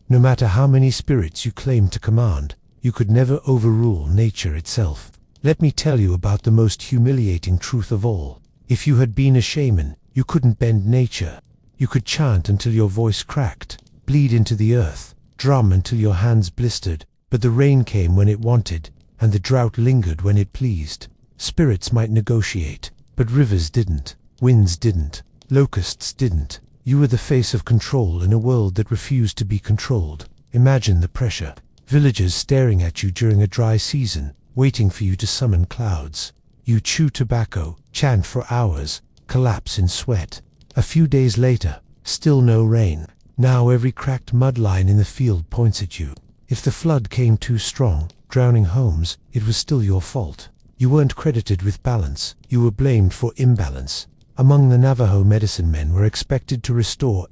[SPEAKER 1] No matter how many spirits you claimed to command, you could never overrule nature itself. Let me tell you about the most humiliating truth of all. If you had been a shaman, you couldn't bend nature. You could chant until your voice cracked, bleed into the earth, drum until your hands blistered, but the rain came when it wanted, and the drought lingered when it pleased. Spirits might negotiate, but rivers didn't, winds didn't, locusts didn't. You were the face of control in a world that refused to be controlled. Imagine the pressure. Villagers staring at you during a dry season, waiting for you to summon clouds. You chew tobacco, chant for hours, collapse in sweat. A few days later, still no rain. Now every cracked mud line in the field points at you. If the flood came too strong, drowning homes, it was still your fault. You weren't credited with balance, you were blamed for imbalance. Among the Navajo medicine men were expected to restore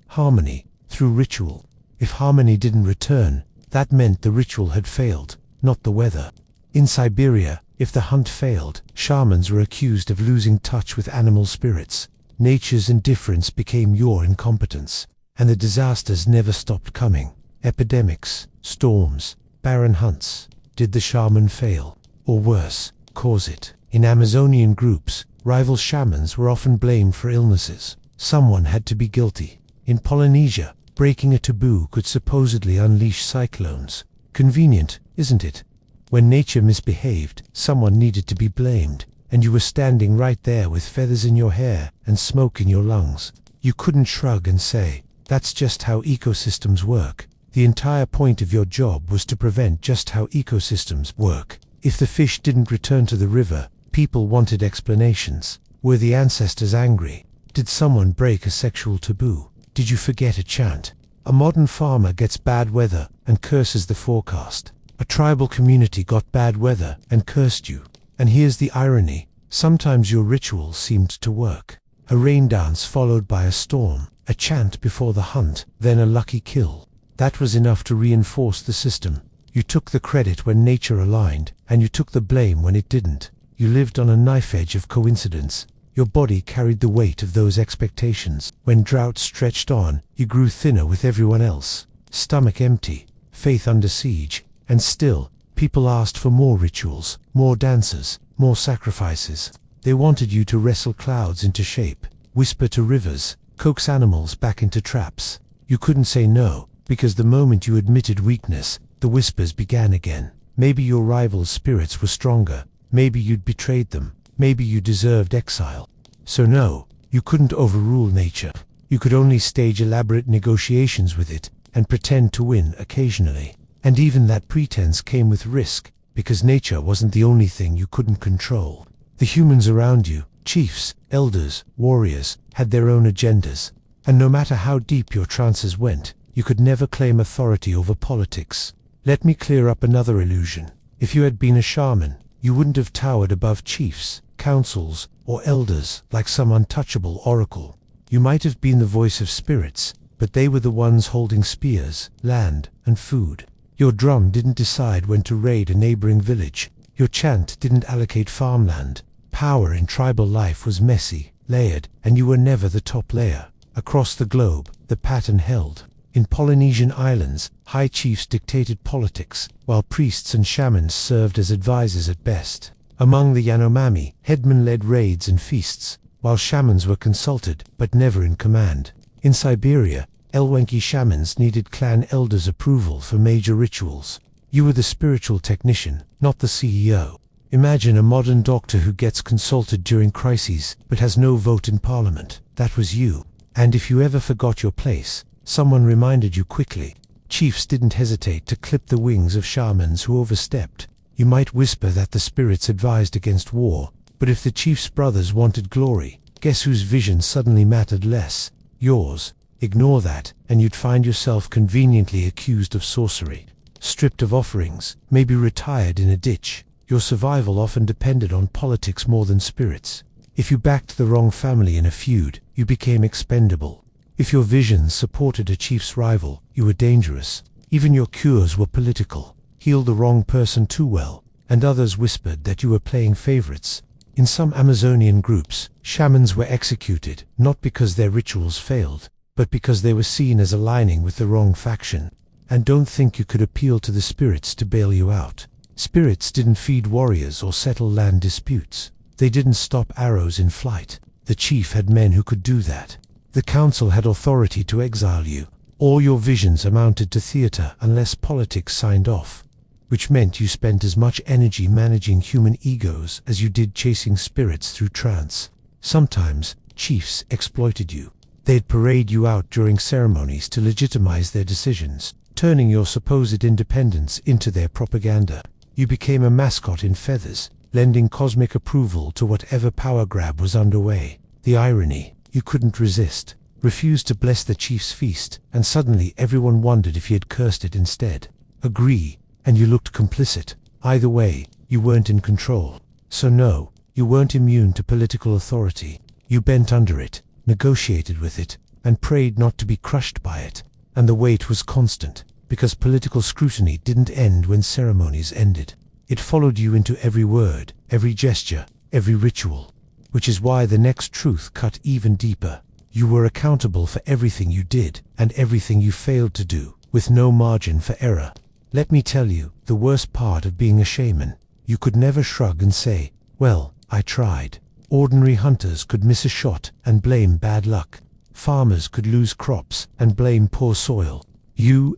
[SPEAKER 1] harmony, through ritual. If harmony didn't return, that meant the ritual had failed, not the weather. In Siberia, if the hunt failed, shamans were accused of losing touch with animal spirits. Nature's indifference became your incompetence, and the disasters never stopped coming. Epidemics, storms, barren hunts. Did the shaman fail? Or worse, cause it? In Amazonian groups, rival shamans were often blamed for illnesses. Someone had to be guilty. In Polynesia, breaking a taboo could supposedly unleash cyclones. Convenient, isn't it? When nature misbehaved, someone needed to be blamed, and you were standing right there with feathers in your hair and smoke in your lungs. You couldn't shrug and say, that's just how ecosystems work. The entire point of your job was to prevent just how ecosystems work. If the fish didn't return to the river, people wanted explanations. Were the ancestors angry? Did someone break a sexual taboo? Did you forget a chant? A modern farmer gets bad weather and curses the forecast. A tribal community got bad weather and cursed you. And here's the irony. Sometimes your rituals seemed to work. A rain dance followed by a storm, a chant before the hunt, then a lucky kill. That was enough to reinforce the system. You took the credit when nature aligned, and you took the blame when it didn't. You lived on a knife edge of coincidence. Your body carried the weight of those expectations. When drought stretched on, you grew thinner with everyone else. Stomach empty, faith under siege, and still, people asked for more rituals, more dances, more sacrifices. They wanted you to wrestle clouds into shape, whisper to rivers, coax animals back into traps. You couldn't say no, because the moment you admitted weakness, the whispers began again. Maybe your rival's spirits were stronger. Maybe you'd betrayed them. maybe you deserved exile. So no, you couldn't overrule nature. You could only stage elaborate negotiations with it and pretend to win occasionally. And even that pretense came with risk, because nature wasn't the only thing you couldn't control. The humans around you, chiefs, elders, warriors, had their own agendas. And no matter how deep your trances went, you could never claim authority over politics. Let me clear up another illusion. If you had been a shaman, you wouldn't have towered above chiefs, councils, or elders like some untouchable oracle. You might have been the voice of spirits, but they were the ones holding spears, land, and food. Your drum didn't decide when to raid a neighboring village. Your chant didn't allocate farmland. Power in tribal life was messy, layered, and you were never the top layer. Across the globe, the pattern held. In Polynesian islands, high chiefs dictated politics, while priests and shamans served as advisors at best. Among the Yanomami, headmen led raids and feasts, while shamans were consulted, but never in command. In Siberia, Elwenki shamans needed clan elders' approval for major rituals. You were the spiritual technician, not the CEO. Imagine a modern doctor who gets consulted during crises, but has no vote in parliament. That was you. And if you ever forgot your place, someone reminded you quickly. Chiefs didn't hesitate to clip the wings of shamans who overstepped. You might whisper that the spirits advised against war, but if the chief's brothers wanted glory, guess whose vision suddenly mattered less? Yours. Ignore that, and you'd find yourself conveniently accused of sorcery. Stripped of offerings, maybe retired in a ditch. Your survival often depended on politics more than spirits. If you backed the wrong family in a feud, you became expendable. If your visions supported a chief's rival, you were dangerous. Even your cures were political. Heal the wrong person too well, and others whispered that you were playing favorites. In some Amazonian groups, shamans were executed, not because their rituals failed, but because they were seen as aligning with the wrong faction. And don't think you could appeal to the spirits to bail you out. Spirits didn't feed warriors or settle land disputes. They didn't stop arrows in flight. The chief had men who could do that. The council had authority to exile you. All your visions amounted to theater unless politics signed off, which meant you spent as much energy managing human egos as you did chasing spirits through trance. Sometimes, chiefs exploited you. They'd parade you out during ceremonies to legitimize their decisions, turning your supposed independence into their propaganda. You became a mascot in feathers, lending cosmic approval to whatever power grab was underway. The irony, you couldn't resist. Refused to bless the chief's feast, and suddenly everyone wondered if he had cursed it instead. Agree, and you looked complicit. Either way, you weren't in control. So no, you weren't immune to political authority. You bent under it, negotiated with it, and prayed not to be crushed by it. And the weight was constant, because political scrutiny didn't end when ceremonies ended. It followed you into every word, every gesture, every ritual. Which is why the next truth cut even deeper. You were accountable for everything you did, and everything you failed to do, with no margin for error. Let me tell you, the worst part of being a shaman, you could never shrug and say, well, I tried. Ordinary hunters could miss a shot and blame bad luck. Farmers could lose crops and blame poor soil.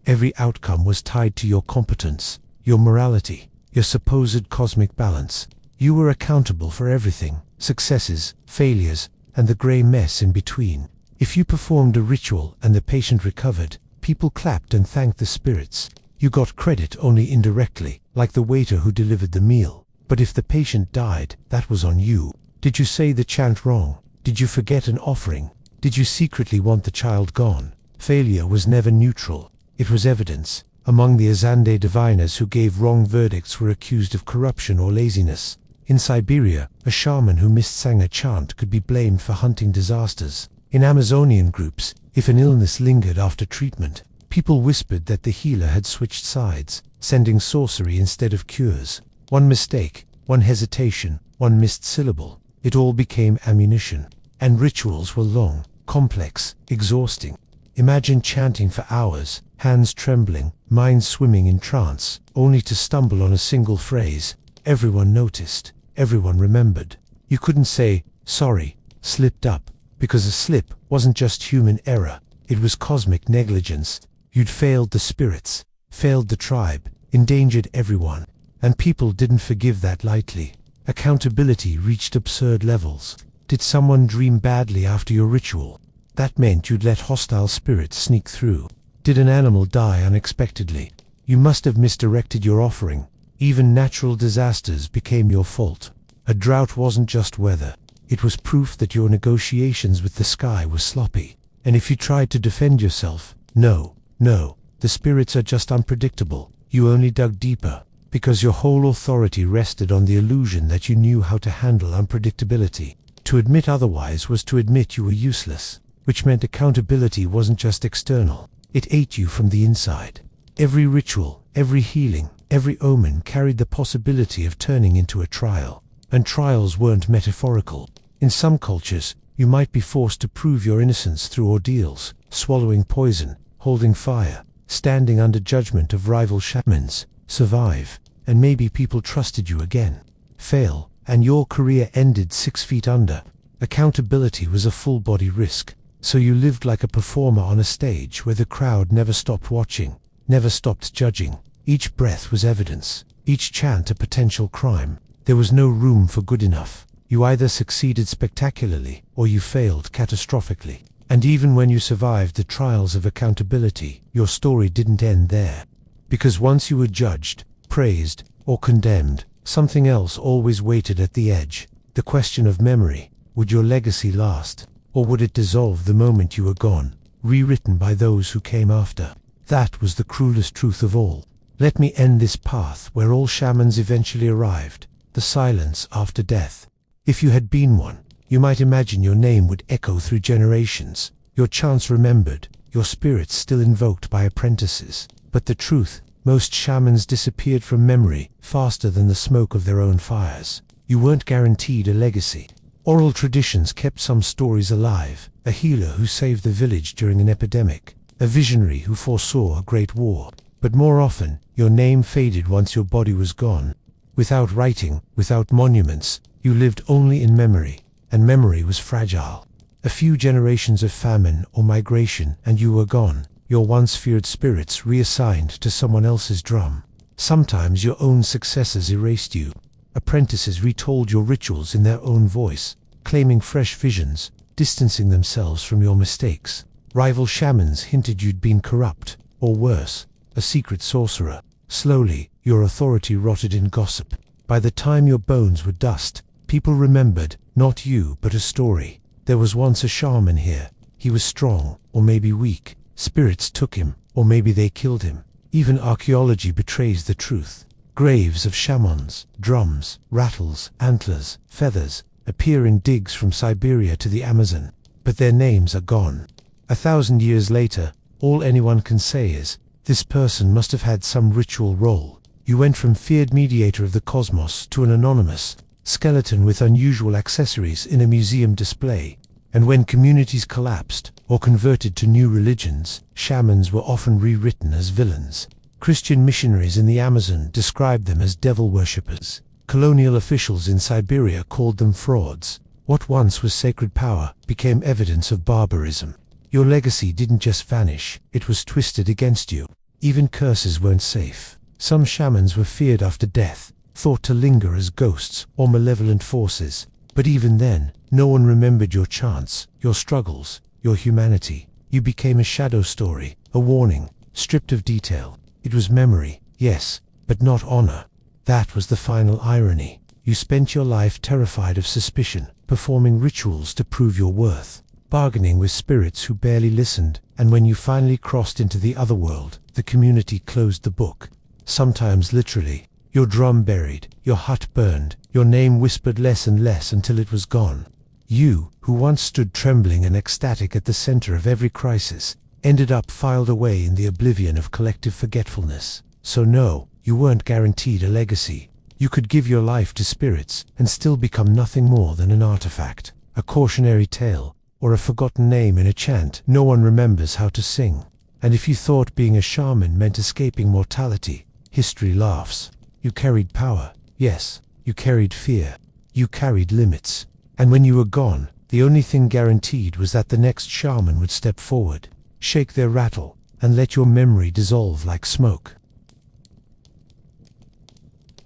[SPEAKER 1] Every outcome was tied to your competence, your morality, your supposed cosmic balance. You were accountable for everything, successes, failures, and the grey mess in between. If you performed a ritual and the patient recovered, people clapped and thanked the spirits. You got credit only indirectly, like the waiter who delivered the meal. But if the patient died, that was on you. Did you say the chant wrong? Did you forget an offering? Did you secretly want the child gone? Failure was never neutral. It was evidence. Among the Azande diviners who gave wrong verdicts were accused of corruption or laziness. In Siberia, a shaman who missed-sang a chant could be blamed for hunting disasters. In Amazonian groups, if an illness lingered after treatment, people whispered that the healer had switched sides, sending sorcery instead of cures. One mistake, one hesitation, one missed syllable. It all became ammunition. And rituals were long, complex, exhausting. Imagine chanting for hours, hands trembling, mind swimming in trance, only to stumble on a single phrase. Everyone noticed. Everyone remembered. You couldn't say, sorry, slipped up, because a slip wasn't just human error. It was cosmic negligence. You'd failed the spirits, failed the tribe, endangered everyone. And people didn't forgive that lightly. Accountability reached absurd levels. Did someone dream badly after your ritual? That meant you'd let hostile spirits sneak through. Did an animal die unexpectedly? You must have misdirected your offering. Even natural disasters became your fault. A drought wasn't just weather. It was proof that your negotiations with the sky were sloppy. And if you tried to defend yourself, no, the spirits are just unpredictable. You only dug deeper, because your whole authority rested on the illusion that you knew how to handle unpredictability. To admit otherwise was to admit you were useless, which meant accountability wasn't just external. It ate you from the inside. Every ritual, every healing, every omen carried the possibility of turning into a trial. And trials weren't metaphorical. In some cultures, you might be forced to prove your innocence through ordeals, swallowing poison, holding fire, standing under judgment of rival shamans, survive, and maybe people trusted you again. Fail, and your career ended 6 feet under. Accountability was a full-body risk, so you lived like a performer on a stage where the crowd never stopped watching, never stopped judging. Each breath was evidence, each chant a potential crime. There was no room for good enough. You either succeeded spectacularly, or you failed catastrophically. And even when you survived the trials of accountability, your story didn't end there. Because once you were judged, praised, or condemned, something else always waited at the edge. The question of memory. Would your legacy last? Or would it dissolve the moment you were gone, rewritten by those who came after? That was the cruelest truth of all. Let me end this path where all shamans eventually arrived, the silence after death. If you had been one, you might imagine your name would echo through generations, your chants remembered, your spirits still invoked by apprentices. But the truth, most shamans disappeared from memory faster than the smoke of their own fires. You weren't guaranteed a legacy. Oral traditions kept some stories alive: a healer who saved the village during an epidemic, a visionary who foresaw a great war. But more often, your name faded once your body was gone. Without writing, without monuments, you lived only in memory, and memory was fragile. A few generations of famine or migration and you were gone, your once feared spirits reassigned to someone else's drum. Sometimes your own successors erased you. Apprentices retold your rituals in their own voice, claiming fresh visions, distancing themselves from your mistakes. Rival shamans hinted you'd been corrupt, or worse, a secret sorcerer. Slowly, your authority rotted in gossip. By the time your bones were dust, people remembered, not you, but a story. There was once a shaman here. He was strong, or maybe weak. Spirits took him, or maybe they killed him. Even archaeology betrays the truth. Graves of shamans, drums, rattles, antlers, feathers, appear in digs from Siberia to the Amazon. But their names are gone. 1,000 years later, all anyone can say is, this person must have had some ritual role. You went from feared mediator of the cosmos to an anonymous skeleton with unusual accessories in a museum display. And when communities collapsed or converted to new religions, shamans were often rewritten as villains. Christian missionaries in the Amazon described them as devil worshippers. Colonial officials in Siberia called them frauds. What once was sacred power became evidence of barbarism. Your legacy didn't just vanish, it was twisted against you. Even curses weren't safe. Some shamans were feared after death, thought to linger as ghosts or malevolent forces. But even then, no one remembered your chants, your struggles, your humanity. You became a shadow story, a warning, stripped of detail. It was memory, yes, but not honor. That was the final irony. You spent your life terrified of suspicion, performing rituals to prove your worth, bargaining with spirits who barely listened, and when you finally crossed into the other world, the community closed the book. Sometimes literally. Your drum buried, your hut burned, your name whispered less and less until it was gone. You, who once stood trembling and ecstatic at the center of every crisis, ended up filed away in the oblivion of collective forgetfulness. So no, you weren't guaranteed a legacy. You could give your life to spirits and still become nothing more than an artifact, a cautionary tale, or a forgotten name in a chant no one remembers how to sing. And if you thought being a shaman meant escaping mortality, history laughs. You carried power, yes, you carried fear, you carried limits. And when you were gone, the only thing guaranteed was that the next shaman would step forward, shake their rattle, and let your memory dissolve like smoke.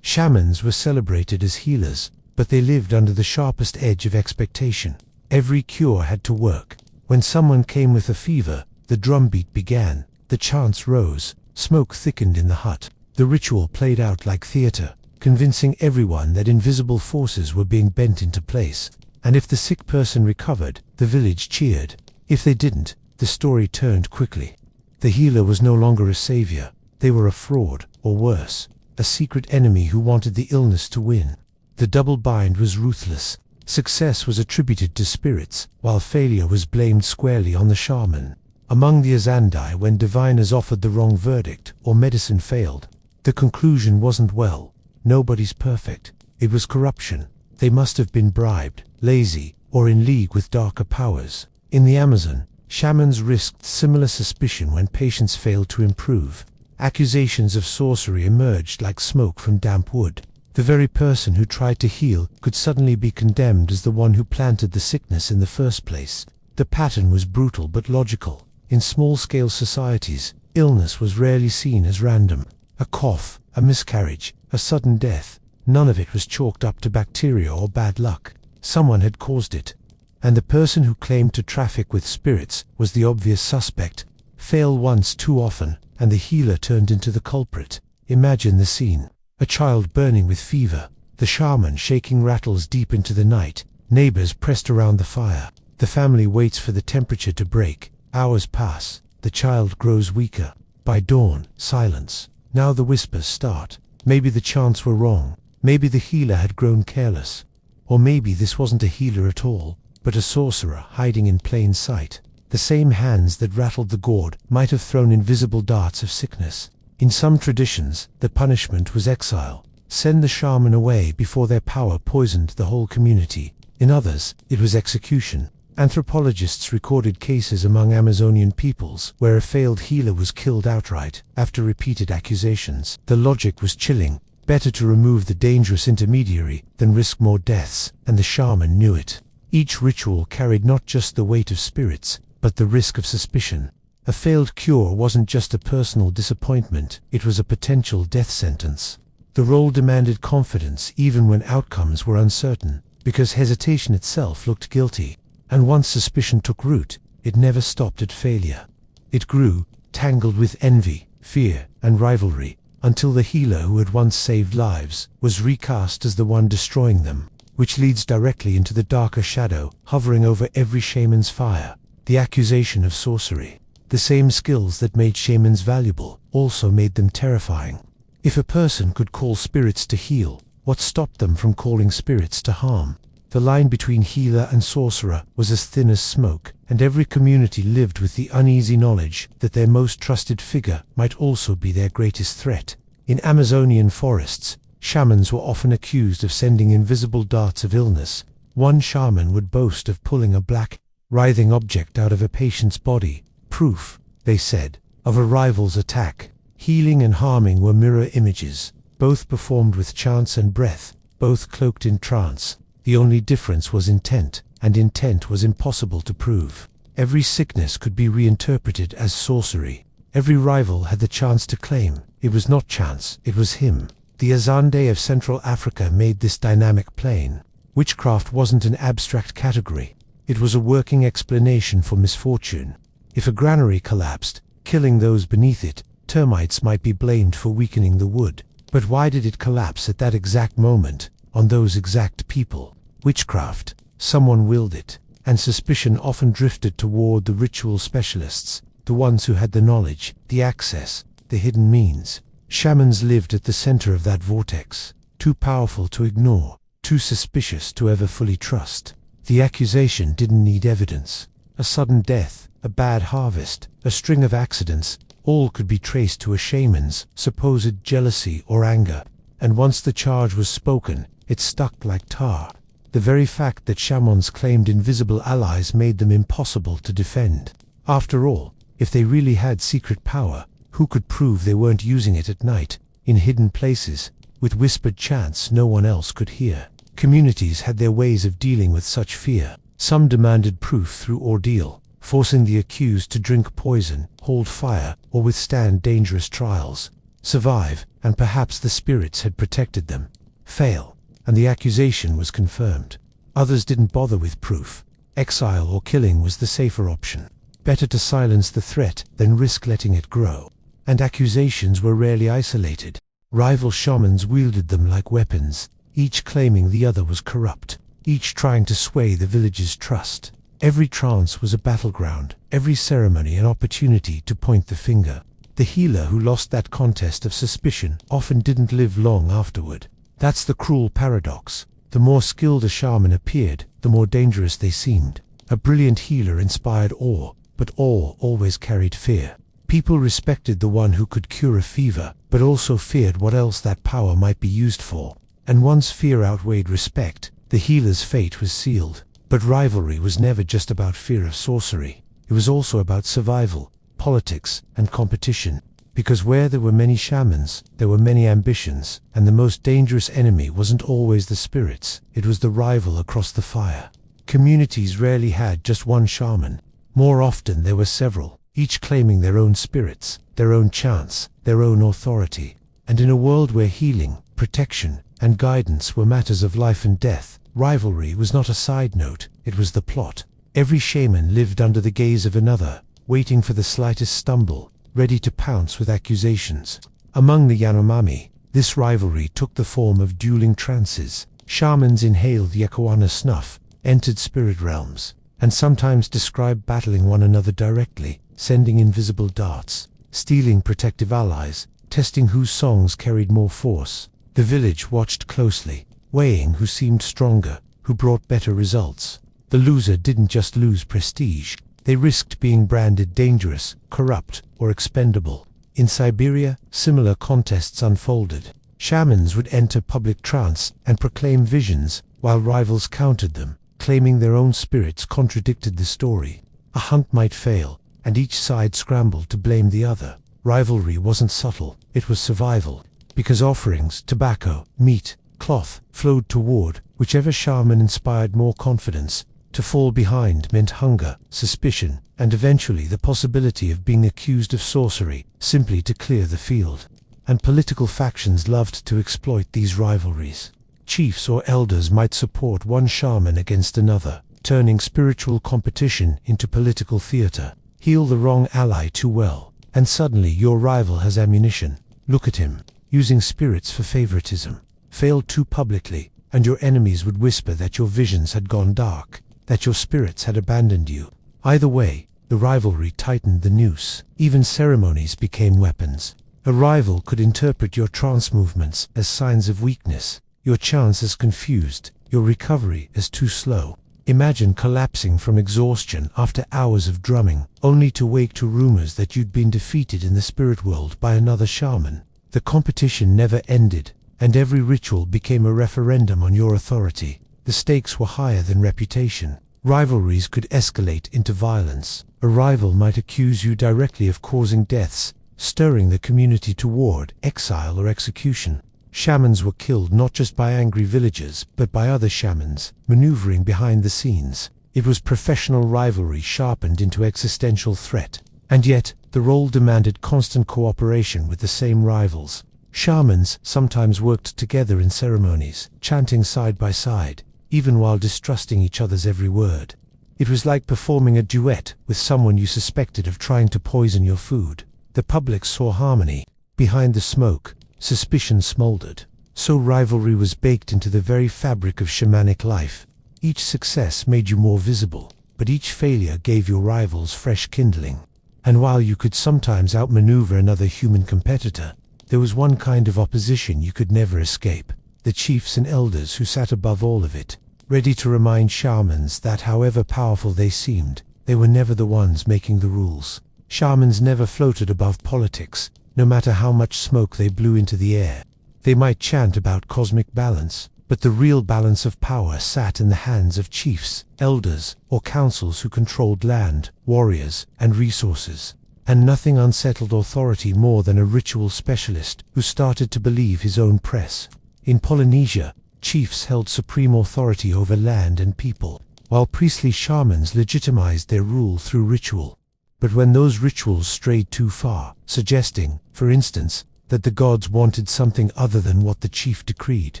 [SPEAKER 1] Shamans were celebrated as healers, but they lived under the sharpest edge of expectation. Every cure had to work. When someone came with a fever, the drumbeat began, the chants rose, smoke thickened in the hut. The ritual played out like theater, convincing everyone that invisible forces were being bent into place. And if the sick person recovered, the village cheered. If they didn't, the story turned quickly. The healer was no longer a savior. They were a fraud, or worse, a secret enemy who wanted the illness to win. The double bind was ruthless. Success was attributed to spirits, while failure was blamed squarely on the shaman. Among the Azandai, when diviners offered the wrong verdict, or medicine failed, the conclusion wasn't, well, nobody's perfect. It was corruption. They must have been bribed, lazy, or in league with darker powers. In the Amazon, shamans risked similar suspicion when patients failed to improve. Accusations of sorcery emerged like smoke from damp wood. The very person who tried to heal could suddenly be condemned as the one who planted the sickness in the first place. The pattern was brutal but logical. In small-scale societies, illness was rarely seen as random. A cough, a miscarriage, a sudden death, none of it was chalked up to bacteria or bad luck. Someone had caused it. And the person who claimed to traffic with spirits was the obvious suspect. Fail once too often, and the healer turned into the culprit. Imagine the scene. A child burning with fever, the shaman shaking rattles deep into the night, neighbors pressed around the fire. The family waits for the temperature to break. Hours pass, the child grows weaker. By dawn, silence. Now the whispers start. Maybe the chants were wrong. Maybe the healer had grown careless. Or maybe this wasn't a healer at all, but a sorcerer hiding in plain sight. The same hands that rattled the gourd might have thrown invisible darts of sickness. In some traditions, the punishment was exile. Send the shaman away before their power poisoned the whole community. In others, it was execution. Anthropologists recorded cases among Amazonian peoples where a failed healer was killed outright after repeated accusations. The logic was chilling. Better to remove the dangerous intermediary than risk more deaths, and the shaman knew it. Each ritual carried not just the weight of spirits, but the risk of suspicion. A failed cure wasn't just a personal disappointment, it was a potential death sentence. The role demanded confidence even when outcomes were uncertain, because hesitation itself looked guilty. And once suspicion took root, it never stopped at failure. It grew, tangled with envy, fear, and rivalry, until the healer who had once saved lives was recast as the one destroying them, which leads directly into the darker shadow hovering over every shaman's fire, the accusation of sorcery. The same skills that made shamans valuable also made them terrifying. If a person could call spirits to heal, what stopped them from calling spirits to harm? The line between healer and sorcerer was as thin as smoke, and every community lived with the uneasy knowledge that their most trusted figure might also be their greatest threat. In Amazonian forests, shamans were often accused of sending invisible darts of illness. One shaman would boast of pulling a black, writhing object out of a patient's body. Proof, they said, of a rival's attack. Healing and harming were mirror images, both performed with chants and breath, both cloaked in trance. The only difference was intent, and intent was impossible to prove. Every sickness could be reinterpreted as sorcery. Every rival had the chance to claim, it was not chance, it was him. The Azande of Central Africa made this dynamic plain. Witchcraft wasn't an abstract category. It was a working explanation for misfortune. If a granary collapsed, killing those beneath it, termites might be blamed for weakening the wood. But why did it collapse at that exact moment, on those exact people? Witchcraft. Someone willed it, and suspicion often drifted toward the ritual specialists, the ones who had the knowledge, the access, the hidden means. Shamans lived at the center of that vortex, too powerful to ignore, too suspicious to ever fully trust. The accusation didn't need evidence. A sudden death, a bad harvest, a string of accidents, all could be traced to a shaman's supposed jealousy or anger. And once the charge was spoken, it stuck like tar. The very fact that shamans claimed invisible allies made them impossible to defend. After all, if they really had secret power, who could prove they weren't using it at night, in hidden places, with whispered chants no one else could hear? Communities had their ways of dealing with such fear. Some demanded proof through ordeal, forcing the accused to drink poison, hold fire, or withstand dangerous trials. Survive, and perhaps the spirits had protected them. Fail. and the accusation was confirmed. Others didn't bother with proof. Exile or killing was the safer option. Better to silence the threat than risk letting it grow. And accusations were rarely isolated. Rival shamans wielded them like weapons, each claiming the other was corrupt, each trying to sway the village's trust. Every trance was a battleground, every ceremony an opportunity to point the finger. The healer who lost that contest of suspicion often didn't live long afterward. That's the cruel paradox. The more skilled a shaman appeared, the more dangerous they seemed. A brilliant healer inspired awe, but awe always carried fear. People respected the one who could cure a fever, but also feared what else that power might be used for. And once fear outweighed respect, the healer's fate was sealed. But rivalry was never just about fear of sorcery. It was also about survival, politics, and competition. Because where there were many shamans, there were many ambitions, and the most dangerous enemy wasn't always the spirits, it was the rival across the fire. Communities rarely had just one shaman. More often there were several, each claiming their own spirits, their own chants, their own authority. And in a world where healing, protection, and guidance were matters of life and death, rivalry was not a side note, it was the plot. Every shaman lived under the gaze of another, waiting for the slightest stumble, ready to pounce with accusations. Among the Yanomami, this rivalry took the form of dueling trances. Shamans inhaled Yekuana snuff, entered spirit realms, and sometimes described battling one another directly, sending invisible darts, stealing protective allies, testing whose songs carried more force. The village watched closely, weighing who seemed stronger, who brought better results. The loser didn't just lose prestige, they risked being branded dangerous, corrupt, or expendable. In Siberia, similar contests unfolded. Shamans would enter public trance and proclaim visions, while rivals countered them, claiming their own spirits contradicted the story. A hunt might fail, and each side scrambled to blame the other. Rivalry wasn't subtle, it was survival. Because offerings, tobacco, meat, cloth, flowed toward whichever shaman inspired more confidence. To fall behind meant hunger, suspicion, and eventually the possibility of being accused of sorcery, simply to clear the field. And political factions loved to exploit these rivalries. Chiefs or elders might support one shaman against another, turning spiritual competition into political theater. Heal the wrong ally too well, and suddenly your rival has ammunition. Look at him, using spirits for favoritism. Fail too publicly, and your enemies would whisper that your visions had gone dark, that your spirits had abandoned you. Either way, the rivalry tightened the noose. Even ceremonies became weapons. A rival could interpret your trance movements as signs of weakness, your chants as confused, your recovery as too slow. Imagine collapsing from exhaustion after hours of drumming, only to wake to rumors that you'd been defeated in the spirit world by another shaman. The competition never ended, and every ritual became a referendum on your authority. The stakes were higher than reputation. Rivalries could escalate into violence. A rival might accuse you directly of causing deaths, stirring the community toward exile or execution. Shamans were killed not just by angry villagers, but by other shamans, maneuvering behind the scenes. It was professional rivalry sharpened into existential threat. And yet, the role demanded constant cooperation with the same rivals. Shamans sometimes worked together in ceremonies, chanting side by side, even while distrusting each other's every word. It was like performing a duet with someone you suspected of trying to poison your food. The public saw harmony. Behind the smoke, suspicion smoldered. So rivalry was baked into the very fabric of shamanic life. Each success made you more visible, but each failure gave your rivals fresh kindling. And while you could sometimes outmaneuver another human competitor, there was one kind of opposition you could never escape. The chiefs and elders who sat above all of it, ready to remind shamans that however powerful they seemed, they were never the ones making the rules. Shamans never floated above politics, no matter how much smoke they blew into the air. They might chant about cosmic balance, but the real balance of power sat in the hands of chiefs, elders, or councils who controlled land, warriors, and resources. And nothing unsettled authority more than a ritual specialist who started to believe his own press. In Polynesia, chiefs held supreme authority over land and people, while priestly shamans legitimized their rule through ritual. But when those rituals strayed too far, suggesting, for instance, that the gods wanted something other than what the chief decreed.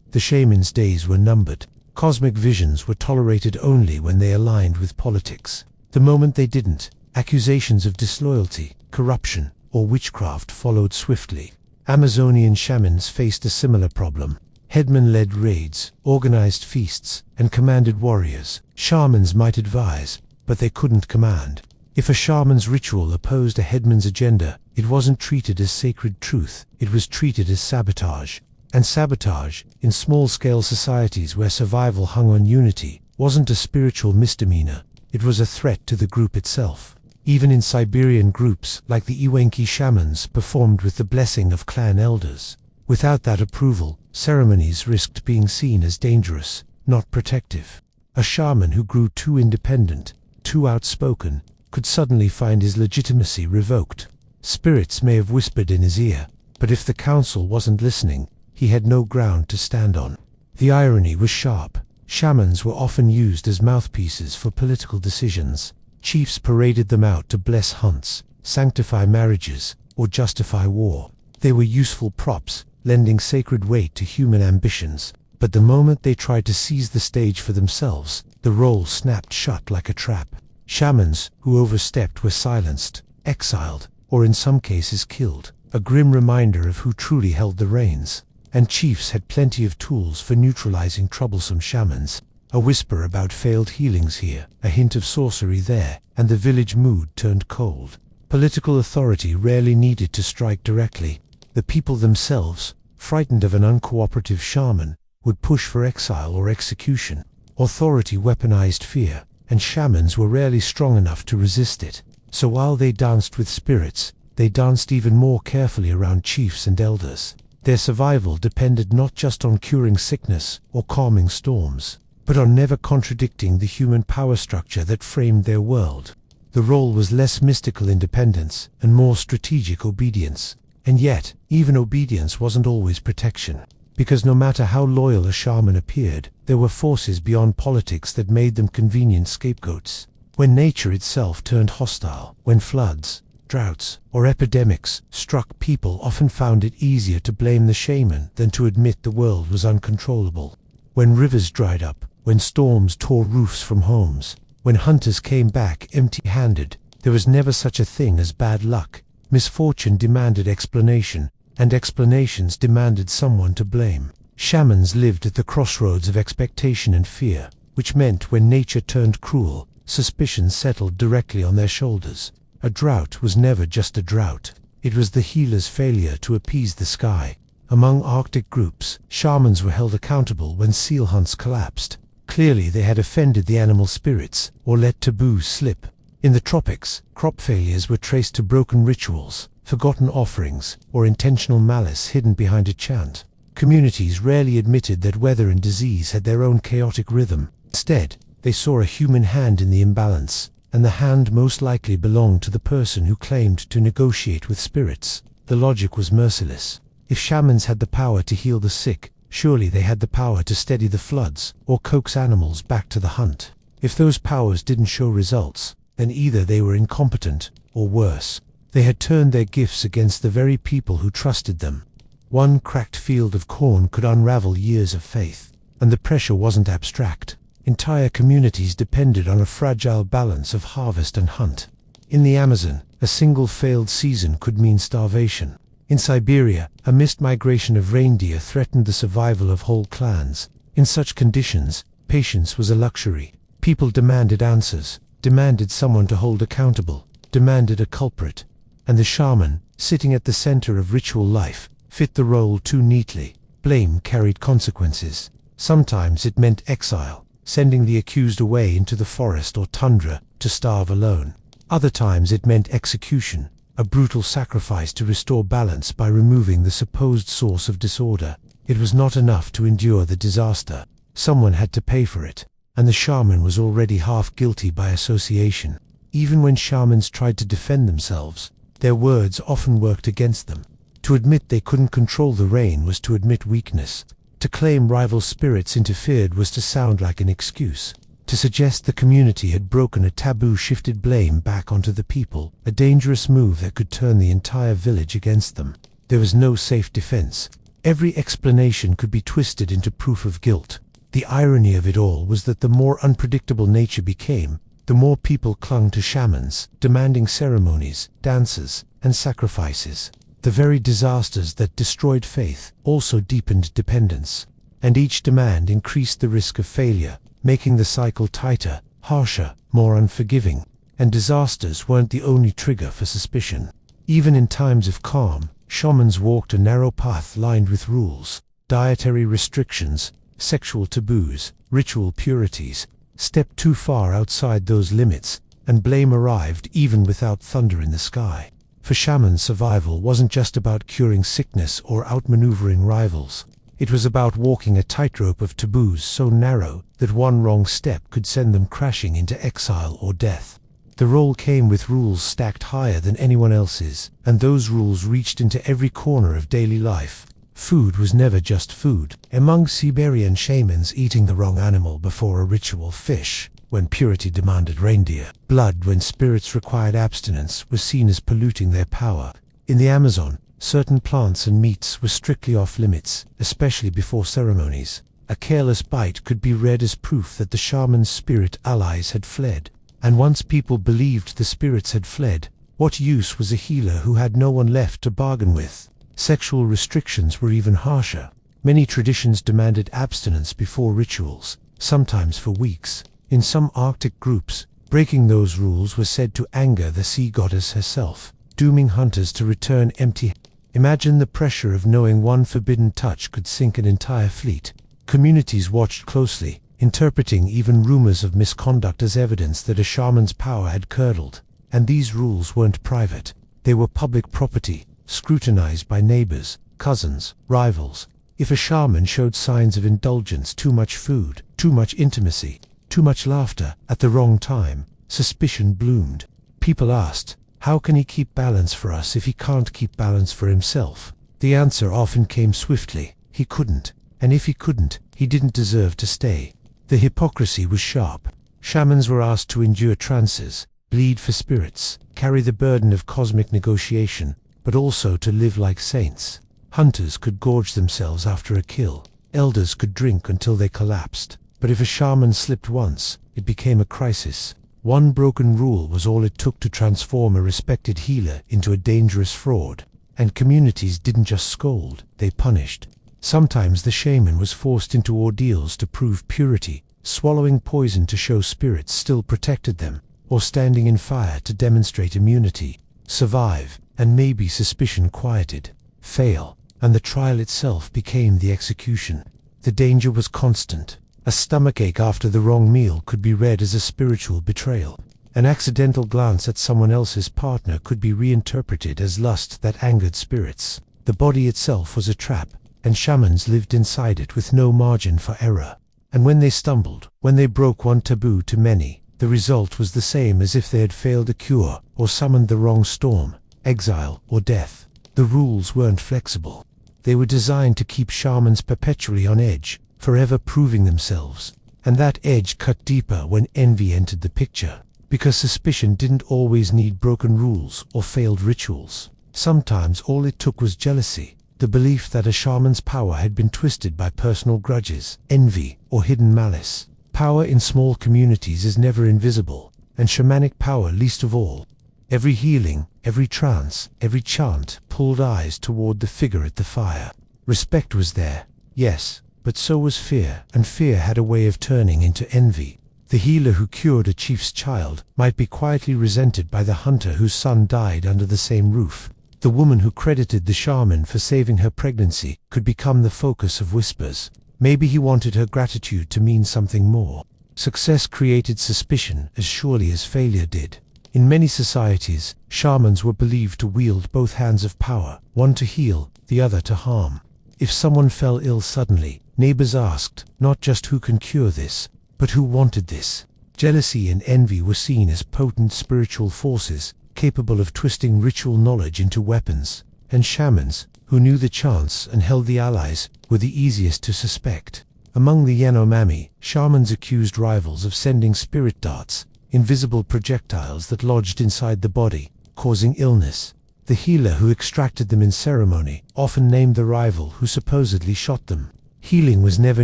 [SPEAKER 1] The shaman's days were numbered. Cosmic visions were tolerated only when they aligned with politics. The moment they didn't, accusations of disloyalty, corruption, or witchcraft followed swiftly. Amazonian shamans faced a similar problem. Headmen led raids, organized feasts, and commanded warriors. Shamans might advise, but they couldn't command. If a shaman's ritual opposed a headman's agenda, it wasn't treated as sacred truth, it was treated as sabotage. And sabotage, in small-scale societies where survival hung on unity, wasn't a spiritual misdemeanor, it was a threat to the group itself. Even in Siberian groups, like the Iwenki shamans, performed with the blessing of clan elders. Without that approval, ceremonies risked being seen as dangerous, not protective. A shaman who grew too independent, too outspoken, could suddenly find his legitimacy revoked. Spirits may have whispered in his ear, but if the council wasn't listening, he had no ground to stand on. The irony was sharp. Shamans were often used as mouthpieces for political decisions. Chiefs paraded them out to bless hunts, sanctify marriages, or justify war. They were useful props, lending sacred weight to human ambitions. But the moment they tried to seize the stage for themselves, the role snapped shut like a trap. Shamans who overstepped were silenced, exiled, or in some cases killed, a grim reminder of who truly held the reins. And chiefs had plenty of tools for neutralizing troublesome shamans. A whisper about failed healings here, a hint of sorcery there, and the village mood turned cold. Political authority rarely needed to strike directly. The people themselves, frightened of an uncooperative shaman, would push for exile or execution. Authority weaponized fear, and shamans were rarely strong enough to resist it. So while they danced with spirits, they danced even more carefully around chiefs and elders. Their survival depended not just on curing sickness or calming storms, but on never contradicting the human power structure that framed their world. The role was less mystical independence and more strategic obedience. And yet, even obedience wasn't always protection. Because no matter how loyal a shaman appeared, there were forces beyond politics that made them convenient scapegoats. When nature itself turned hostile, when floods, droughts, or epidemics struck, people often found it easier to blame the shaman than to admit the world was uncontrollable. When rivers dried up, when storms tore roofs from homes, when hunters came back empty-handed, there was never such a thing as bad luck. Misfortune demanded explanation, and explanations demanded someone to blame. Shamans lived at the crossroads of expectation and fear, which meant when nature turned cruel, suspicion settled directly on their shoulders. A drought was never just a drought. It was the healer's failure to appease the sky. Among Arctic groups, shamans were held accountable when seal hunts collapsed. Clearly they had offended the animal spirits, or let taboos slip. In the tropics, crop failures were traced to broken rituals, forgotten offerings, or intentional malice hidden behind a chant. Communities rarely admitted that weather and disease had their own chaotic rhythm. Instead, they saw a human hand in the imbalance, and the hand most likely belonged to the person who claimed to negotiate with spirits. The logic was merciless. If shamans had the power to heal the sick, surely they had the power to steady the floods, or coax animals back to the hunt. If those powers didn't show results, then either they were incompetent, or worse, they had turned their gifts against the very people who trusted them. One cracked field of corn could unravel years of faith, and the pressure wasn't abstract. Entire communities depended on a fragile balance of harvest and hunt. In the Amazon, a single failed season could mean starvation. In Siberia, a missed migration of reindeer threatened the survival of whole clans. In such conditions, patience was a luxury. People demanded answers, demanded someone to hold accountable, demanded a culprit. And the shaman, sitting at the center of ritual life, fit the role too neatly. Blame carried consequences. Sometimes it meant exile, sending the accused away into the forest or tundra to starve alone. Other times it meant execution, a brutal sacrifice to restore balance by removing the supposed source of disorder. It was not enough to endure the disaster. Someone had to pay for it, and the shaman was already half guilty by association. Even when shamans tried to defend themselves, their words often worked against them. To admit they couldn't control the rain was to admit weakness. To claim rival spirits interfered was to sound like an excuse. To suggest the community had broken a taboo shifted blame back onto the people, a dangerous move that could turn the entire village against them. There was no safe defense. Every explanation could be twisted into proof of guilt. The irony of it all was that the more unpredictable nature became, the more people clung to shamans, demanding ceremonies, dances, and sacrifices. The very disasters that destroyed faith also deepened dependence, and each demand increased the risk of failure, making the cycle tighter, harsher, more unforgiving. And disasters weren't the only trigger for suspicion. Even in times of calm, shamans walked a narrow path lined with rules, dietary restrictions, sexual taboos, ritual purities. Stepped too far outside those limits, and blame arrived even without thunder in the sky. For shamans, survival wasn't just about curing sickness or outmaneuvering rivals. It was about walking a tightrope of taboos so narrow that one wrong step could send them crashing into exile or death. The role came with rules stacked higher than anyone else's, and those rules reached into every corner of daily life. Food was never just food. Among Siberian shamans, eating the wrong animal before a ritual, fish when purity demanded reindeer, blood when spirits required abstinence, was seen as polluting their power. In the Amazon, certain plants and meats were strictly off limits, especially before ceremonies. A careless bite could be read as proof that the shaman's spirit allies had fled. And once people believed the spirits had fled, what use was a healer who had no one left to bargain with? Sexual restrictions were even harsher. Many traditions demanded abstinence before rituals, sometimes for weeks. In some Arctic groups, breaking those rules was said to anger the sea goddess herself, dooming hunters to return empty-handed. Imagine the pressure of knowing one forbidden touch could sink an entire fleet. Communities watched closely, interpreting even rumors of misconduct as evidence that a shaman's power had curdled. And these rules weren't private. They were public property, scrutinized by neighbors, cousins, rivals. If a shaman showed signs of indulgence, too much food, too much intimacy, too much laughter, at the wrong time, suspicion bloomed. People asked, how can he keep balance for us if he can't keep balance for himself? The answer often came swiftly: he couldn't. And if he couldn't, he didn't deserve to stay. The hypocrisy was sharp. Shamans were asked to endure trances, bleed for spirits, carry the burden of cosmic negotiation, but also to live like saints. Hunters could gorge themselves after a kill. Elders could drink until they collapsed. But if a shaman slipped once, it became a crisis. One broken rule was all it took to transform a respected healer into a dangerous fraud. And communities didn't just scold, they punished. Sometimes the shaman was forced into ordeals to prove purity, swallowing poison to show spirits still protected them, or standing in fire to demonstrate immunity. Survive, and maybe suspicion quieted. Fail, and the trial itself became the execution. The danger was constant. A stomachache after the wrong meal could be read as a spiritual betrayal. An accidental glance at someone else's partner could be reinterpreted as lust that angered spirits. The body itself was a trap, and shamans lived inside it with no margin for error. And when they stumbled, when they broke one taboo too many, the result was the same as if they had failed a cure or summoned the wrong storm: exile or death. The rules weren't flexible. They were designed to keep shamans perpetually on edge, forever proving themselves. And that edge cut deeper when envy entered the picture, because suspicion didn't always need broken rules or failed rituals. Sometimes all it took was jealousy, the belief that a shaman's power had been twisted by personal grudges, envy, or hidden malice. Power in small communities is never invisible, and shamanic power least of all. Every healing, every trance, every chant pulled eyes toward the figure at the fire. Respect was there, yes, but so was fear, and fear had a way of turning into envy. The healer who cured a chief's child might be quietly resented by the hunter whose son died under the same roof. The woman who credited the shaman for saving her pregnancy could become the focus of whispers. Maybe he wanted her gratitude to mean something more. Success created suspicion as surely as failure did. In many societies, shamans were believed to wield both hands of power, one to heal, the other to harm. If someone fell ill suddenly, neighbors asked, not just who can cure this, but who wanted this. Jealousy and envy were seen as potent spiritual forces, capable of twisting ritual knowledge into weapons. And shamans, who knew the chants and held the allies, were the easiest to suspect. Among the Yanomami, shamans accused rivals of sending spirit darts, invisible projectiles that lodged inside the body, causing illness. The healer who extracted them in ceremony often named the rival who supposedly shot them. Healing was never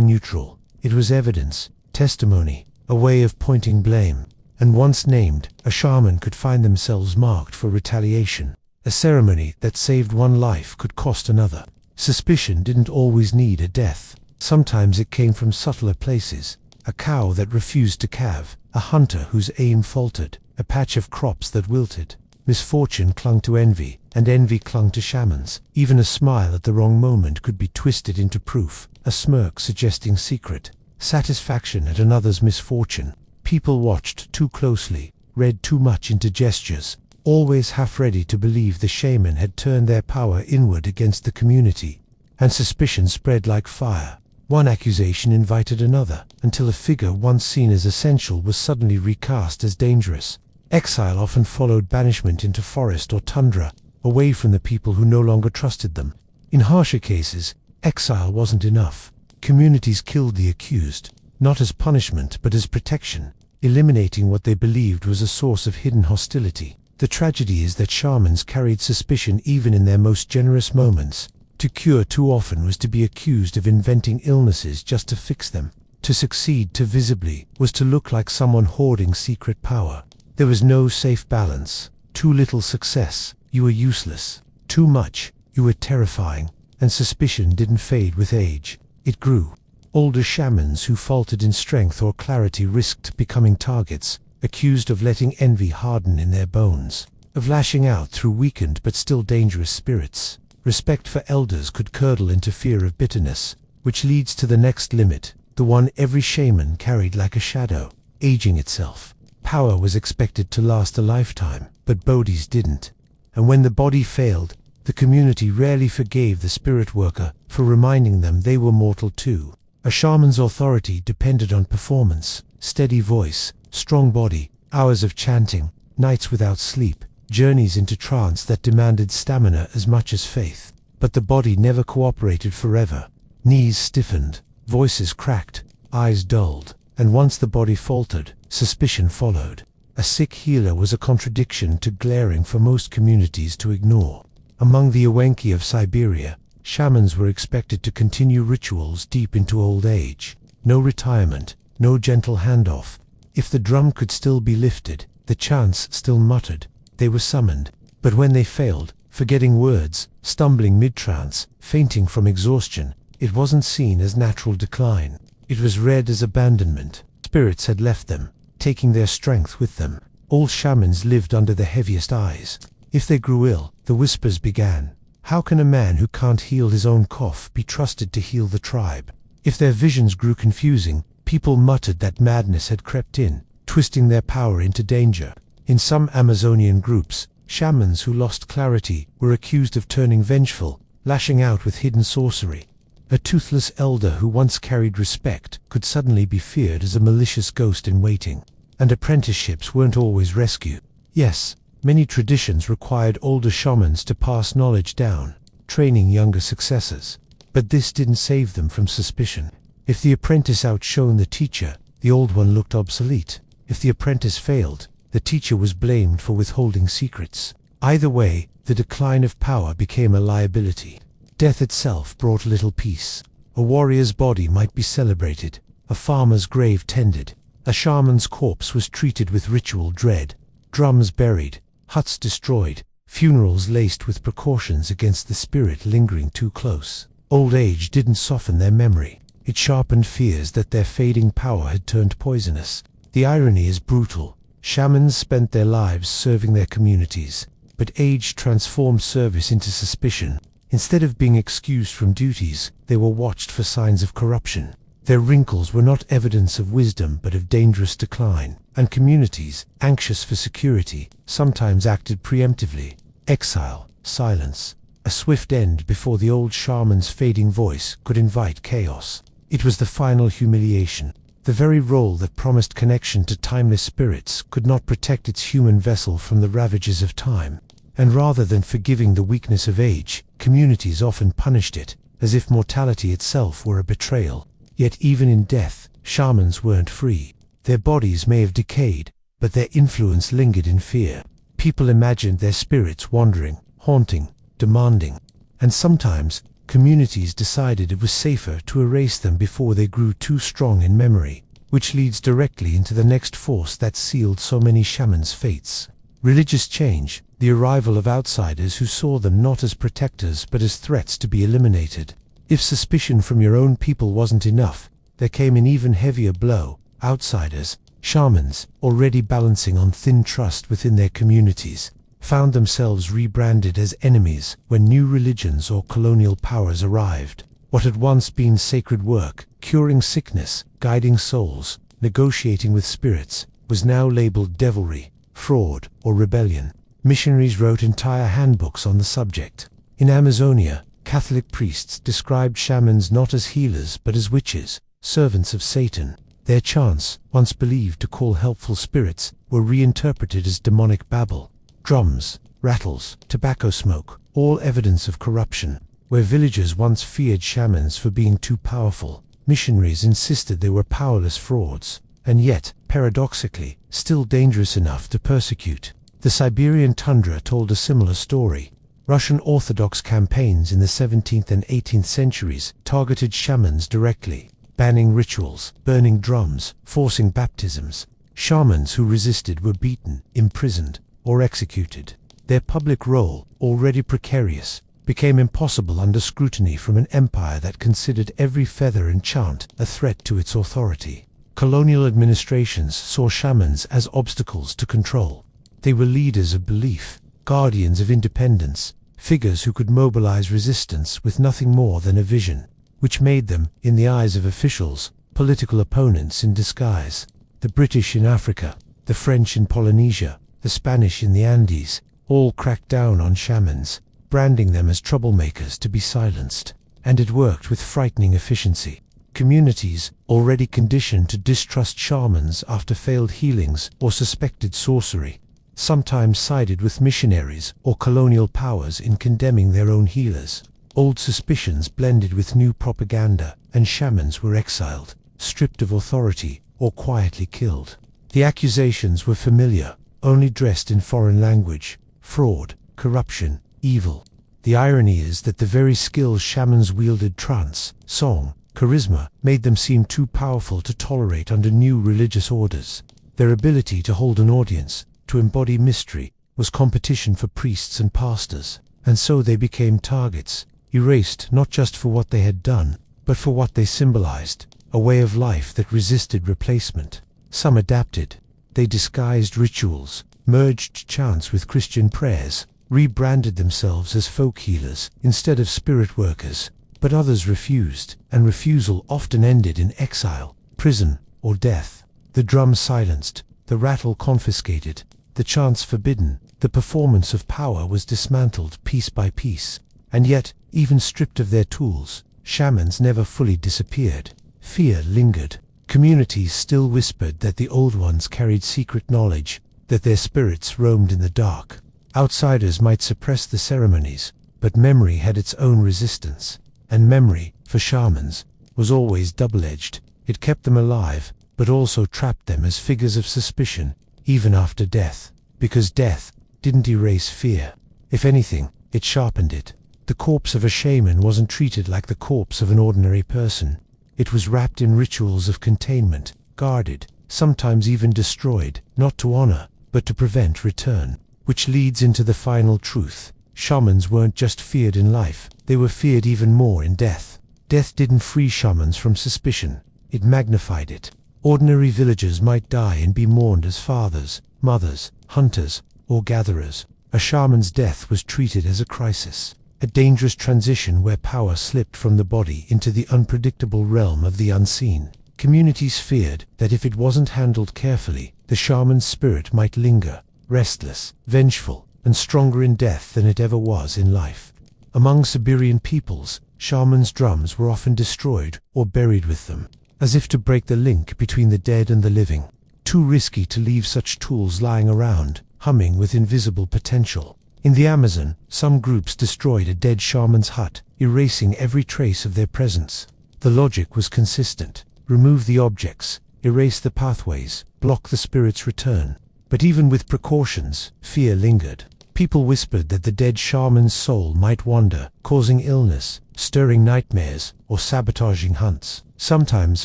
[SPEAKER 1] neutral. It was evidence, testimony, a way of pointing blame. And once named, a shaman could find themselves marked for retaliation. A ceremony that saved one life could cost another. Suspicion didn't always need a death. Sometimes it came from subtler places. A cow that refused to calve, a hunter whose aim faltered, a patch of crops that wilted. Misfortune clung to envy, and envy clung to shamans. Even a smile at the wrong moment could be twisted into proof, a smirk suggesting secret, satisfaction at another's misfortune. People watched too closely, read too much into gestures, always half ready to believe the shaman had turned their power inward against the community. And suspicion spread like fire. One accusation invited another, until a figure once seen as essential was suddenly recast as dangerous. Exile often followed banishment into forest or tundra, away from the people who no longer trusted them. In harsher cases, exile wasn't enough. Communities killed the accused, not as punishment but as protection, eliminating what they believed was a source of hidden hostility. The tragedy is that shamans carried suspicion even in their most generous moments. To cure too often was to be accused of inventing illnesses just to fix them. To succeed too visibly was to look like someone hoarding secret power. There was no safe balance. Too little success, you were useless. Too much, you were terrifying. And suspicion didn't fade with age. It grew. Older shamans who faltered in strength or clarity risked becoming targets, accused of letting envy harden in their bones, of lashing out through weakened but still dangerous spirits. Respect for elders could curdle into fear of bitterness, which leads to the next limit, the one every shaman carried like a shadow, aging itself. Power was expected to last a lifetime, but bodies didn't. And when the body failed, the community rarely forgave the spirit worker for reminding them they were mortal too. A shaman's authority depended on performance, steady voice, strong body, hours of chanting, nights without sleep, journeys into trance that demanded stamina as much as faith. But the body never cooperated forever. Knees stiffened, voices cracked, eyes dulled, and once the body faltered, suspicion followed. A sick healer was a contradiction too glaring for most communities to ignore. Among the Awenki of Siberia, shamans were expected to continue rituals deep into old age. No retirement, no gentle handoff. If the drum could still be lifted, the chants still muttered. They were summoned, but when they failed, forgetting words, stumbling mid-trance, fainting from exhaustion, it wasn't seen as natural decline. It was read as abandonment. Spirits had left them, taking their strength with them. Old shamans lived under the heaviest eyes. If they grew ill, the whispers began. How can a man who can't heal his own cough be trusted to heal the tribe? If their visions grew confusing, people muttered that madness had crept in, twisting their power into danger. In some Amazonian groups, shamans who lost clarity were accused of turning vengeful, lashing out with hidden sorcery. A toothless elder who once carried respect could suddenly be feared as a malicious ghost in waiting. And apprenticeships weren't always rescue. Yes, many traditions required older shamans to pass knowledge down, training younger successors. But this didn't save them from suspicion. If the apprentice outshone the teacher, the old one looked obsolete. If the apprentice failed, the teacher was blamed for withholding secrets. Either way, the decline of power became a liability. Death itself brought little peace. A warrior's body might be celebrated, a farmer's grave tended, a shaman's corpse was treated with ritual dread, drums buried, huts destroyed, funerals laced with precautions against the spirit lingering too close. Old age didn't soften their memory. It sharpened fears that their fading power had turned poisonous. The irony is brutal. Shamans spent their lives serving their communities, but age transformed service into suspicion. Instead of being excused from duties, they were watched for signs of corruption. Their wrinkles were not evidence of wisdom but of dangerous decline, and communities, anxious for security, sometimes acted preemptively. Exile, silence, a swift end before the old shaman's fading voice could invite chaos. It was the final humiliation. The very role that promised connection to timeless spirits could not protect its human vessel from the ravages of time. And rather than forgiving the weakness of age, communities often punished it, as if mortality itself were a betrayal. Yet even in death, shamans weren't free. Their bodies may have decayed, but their influence lingered in fear. People imagined their spirits wandering, haunting, demanding, and sometimes communities decided it was safer to erase them before they grew too strong in memory, which leads directly into the next force that sealed so many shamans' fates. Religious change, the arrival of outsiders who saw them not as protectors but as threats to be eliminated. If suspicion from your own people wasn't enough, there came an even heavier blow: outsiders, shamans, already balancing on thin trust within their communities, found themselves rebranded as enemies when new religions or colonial powers arrived. What had once been sacred work, curing sickness, guiding souls, negotiating with spirits, was now labeled devilry, fraud, or rebellion. Missionaries wrote entire handbooks on the subject. In Amazonia, Catholic priests described shamans not as healers but as witches, servants of Satan. Their chants, once believed to call helpful spirits, were reinterpreted as demonic babble. Drums, rattles, tobacco smoke, all evidence of corruption. Where villagers once feared shamans for being too powerful, missionaries insisted they were powerless frauds, and yet, paradoxically, still dangerous enough to persecute. The Siberian tundra told a similar story. Russian Orthodox campaigns in the 17th and 18th centuries targeted shamans directly, banning rituals, burning drums, forcing baptisms. Shamans who resisted were beaten, imprisoned, or executed. Their public role, already precarious, became impossible under scrutiny from an empire that considered every feather and chant a threat to its authority. Colonial administrations saw shamans as obstacles to control. They were leaders of belief, guardians of independence, figures who could mobilize resistance with nothing more than a vision, which made them, in the eyes of officials, political opponents in disguise. The British in Africa, the French in Polynesia, the Spanish in the Andes, all cracked down on shamans, branding them as troublemakers to be silenced. And it worked with frightening efficiency. Communities, already conditioned to distrust shamans after failed healings or suspected sorcery, sometimes sided with missionaries or colonial powers in condemning their own healers. Old suspicions blended with new propaganda, and shamans were exiled, stripped of authority, or quietly killed. The accusations were familiar, only dressed in foreign language: fraud, corruption, evil. The irony is that the very skills shamans wielded, trance, song, charisma, made them seem too powerful to tolerate under new religious orders. Their ability to hold an audience, to embody mystery, was competition for priests and pastors, and so they became targets, erased not just for what they had done, but for what they symbolized: a way of life that resisted replacement. Some adapted. They disguised rituals, merged chants with Christian prayers, rebranded themselves as folk healers instead of spirit workers. But others refused, and refusal often ended in exile, prison, or death. The drum silenced, the rattle confiscated, the chants forbidden. The performance of power was dismantled piece by piece. And yet, even stripped of their tools, shamans never fully disappeared. Fear lingered. Communities still whispered that the old ones carried secret knowledge, that their spirits roamed in the dark. Outsiders might suppress the ceremonies, but memory had its own resistance. And memory, for shamans, was always double-edged. It kept them alive, but also trapped them as figures of suspicion, even after death. Because death didn't erase fear. If anything, it sharpened it. The corpse of a shaman wasn't treated like the corpse of an ordinary person. It was wrapped in rituals of containment, guarded, sometimes even destroyed, not to honor, but to prevent return. Which leads into the final truth. Shamans weren't just feared in life, they were feared even more in death. Death didn't free shamans from suspicion, it magnified it. Ordinary villagers might die and be mourned as fathers, mothers, hunters, or gatherers. A shaman's death was treated as a crisis, a dangerous transition where power slipped from the body into the unpredictable realm of the unseen. Communities feared that if it wasn't handled carefully, the shaman's spirit might linger, restless, vengeful, and stronger in death than it ever was in life. Among Siberian peoples, shamans' drums were often destroyed or buried with them, as if to break the link between the dead and the living. Too risky to leave such tools lying around, humming with invisible potential. In the Amazon, some groups destroyed a dead shaman's hut, erasing every trace of their presence. The logic was consistent: remove the objects, erase the pathways, block the spirit's return. But even with precautions, fear lingered. People whispered that the dead shaman's soul might wander, causing illness, stirring nightmares, or sabotaging hunts. Sometimes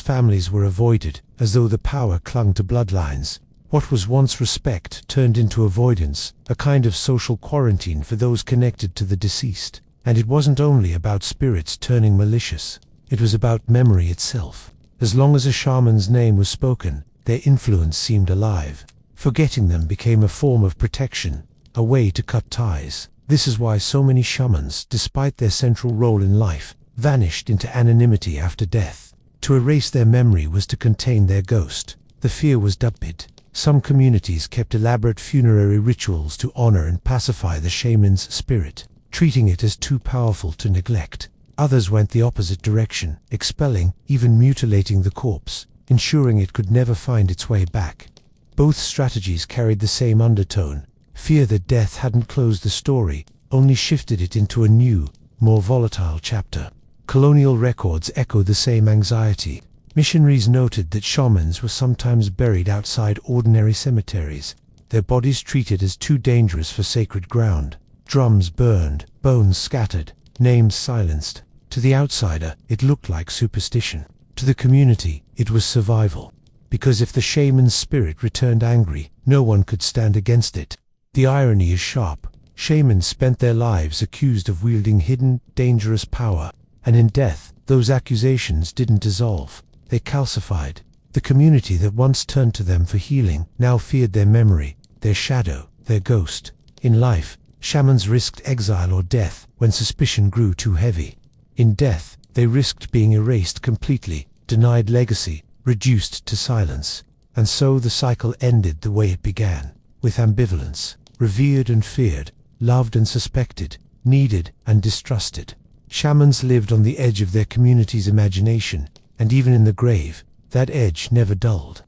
[SPEAKER 1] families were avoided, as though the power clung to bloodlines. What was once respect turned into avoidance, a kind of social quarantine for those connected to the deceased. And it wasn't only about spirits turning malicious. It was about memory itself. As long as a shaman's name was spoken, their influence seemed alive. Forgetting them became a form of protection, a way to cut ties. This is why so many shamans, despite their central role in life, vanished into anonymity after death. To erase their memory was to contain their ghost. The fear was doubled. Some communities kept elaborate funerary rituals to honor and pacify the shaman's spirit, treating it as too powerful to neglect. Others went the opposite direction, expelling, even mutilating the corpse, ensuring it could never find its way back. Both strategies carried the same undertone: fear that death hadn't closed the story, only shifted it into a new, more volatile chapter. Colonial records echoed the same anxiety. Missionaries noted that shamans were sometimes buried outside ordinary cemeteries, their bodies treated as too dangerous for sacred ground. Drums burned, bones scattered, names silenced. To the outsider, it looked like superstition. To the community, it was survival. Because if the shaman's spirit returned angry, no one could stand against it. The irony is sharp. Shamans spent their lives accused of wielding hidden, dangerous power, and in death, those accusations didn't dissolve. They calcified. The community that once turned to them for healing now feared their memory, their shadow, their ghost. In life, shamans risked exile or death when suspicion grew too heavy. In death, they risked being erased completely, denied legacy, reduced to silence. And so the cycle ended the way it began, with ambivalence, revered and feared, loved and suspected, needed and distrusted. Shamans lived on the edge of their community's imagination, and even in the grave, that edge never dulled.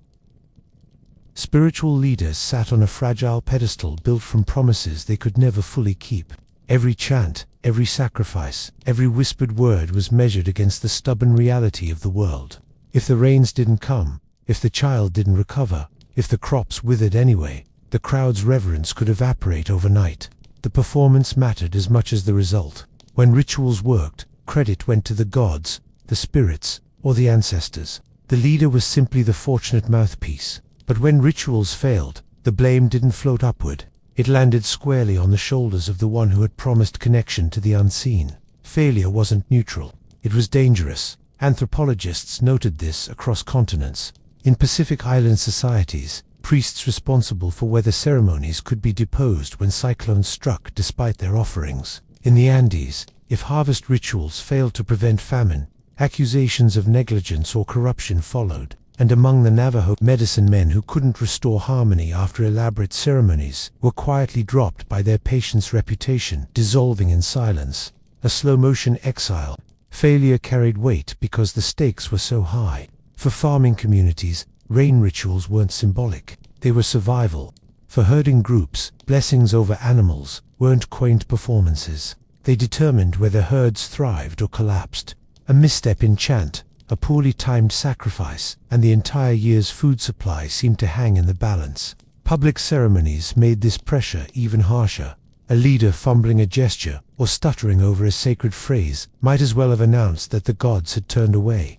[SPEAKER 1] Spiritual leaders sat on a fragile pedestal built from promises they could never fully keep. Every chant, every sacrifice, every whispered word was measured against the stubborn reality of the world. If the rains didn't come, if the child didn't recover, if the crops withered anyway, the crowd's reverence could evaporate overnight. The performance mattered as much as the result. When rituals worked, credit went to the gods, the spirits, or the ancestors. The leader was simply the fortunate mouthpiece. But when rituals failed, the blame didn't float upward. It landed squarely on the shoulders of the one who had promised connection to the unseen. Failure wasn't neutral. It was dangerous. Anthropologists noted this across continents. In Pacific Island societies, priests responsible for weather ceremonies could be deposed when cyclones struck despite their offerings. In the Andes, if harvest rituals failed to prevent famine, accusations of negligence or corruption followed. And among the Navajo, medicine men who couldn't restore harmony after elaborate ceremonies were quietly dropped by their patient's reputation, dissolving in silence. A slow-motion exile. Failure carried weight because the stakes were so high. For farming communities, rain rituals weren't symbolic. They were survival. For herding groups, blessings over animals weren't quaint performances. They determined whether herds thrived or collapsed. A misstep in chant, a poorly timed sacrifice, and the entire year's food supply seemed to hang in the balance. Public ceremonies made this pressure even harsher. A leader fumbling a gesture or stuttering over a sacred phrase might as well have announced that the gods had turned away.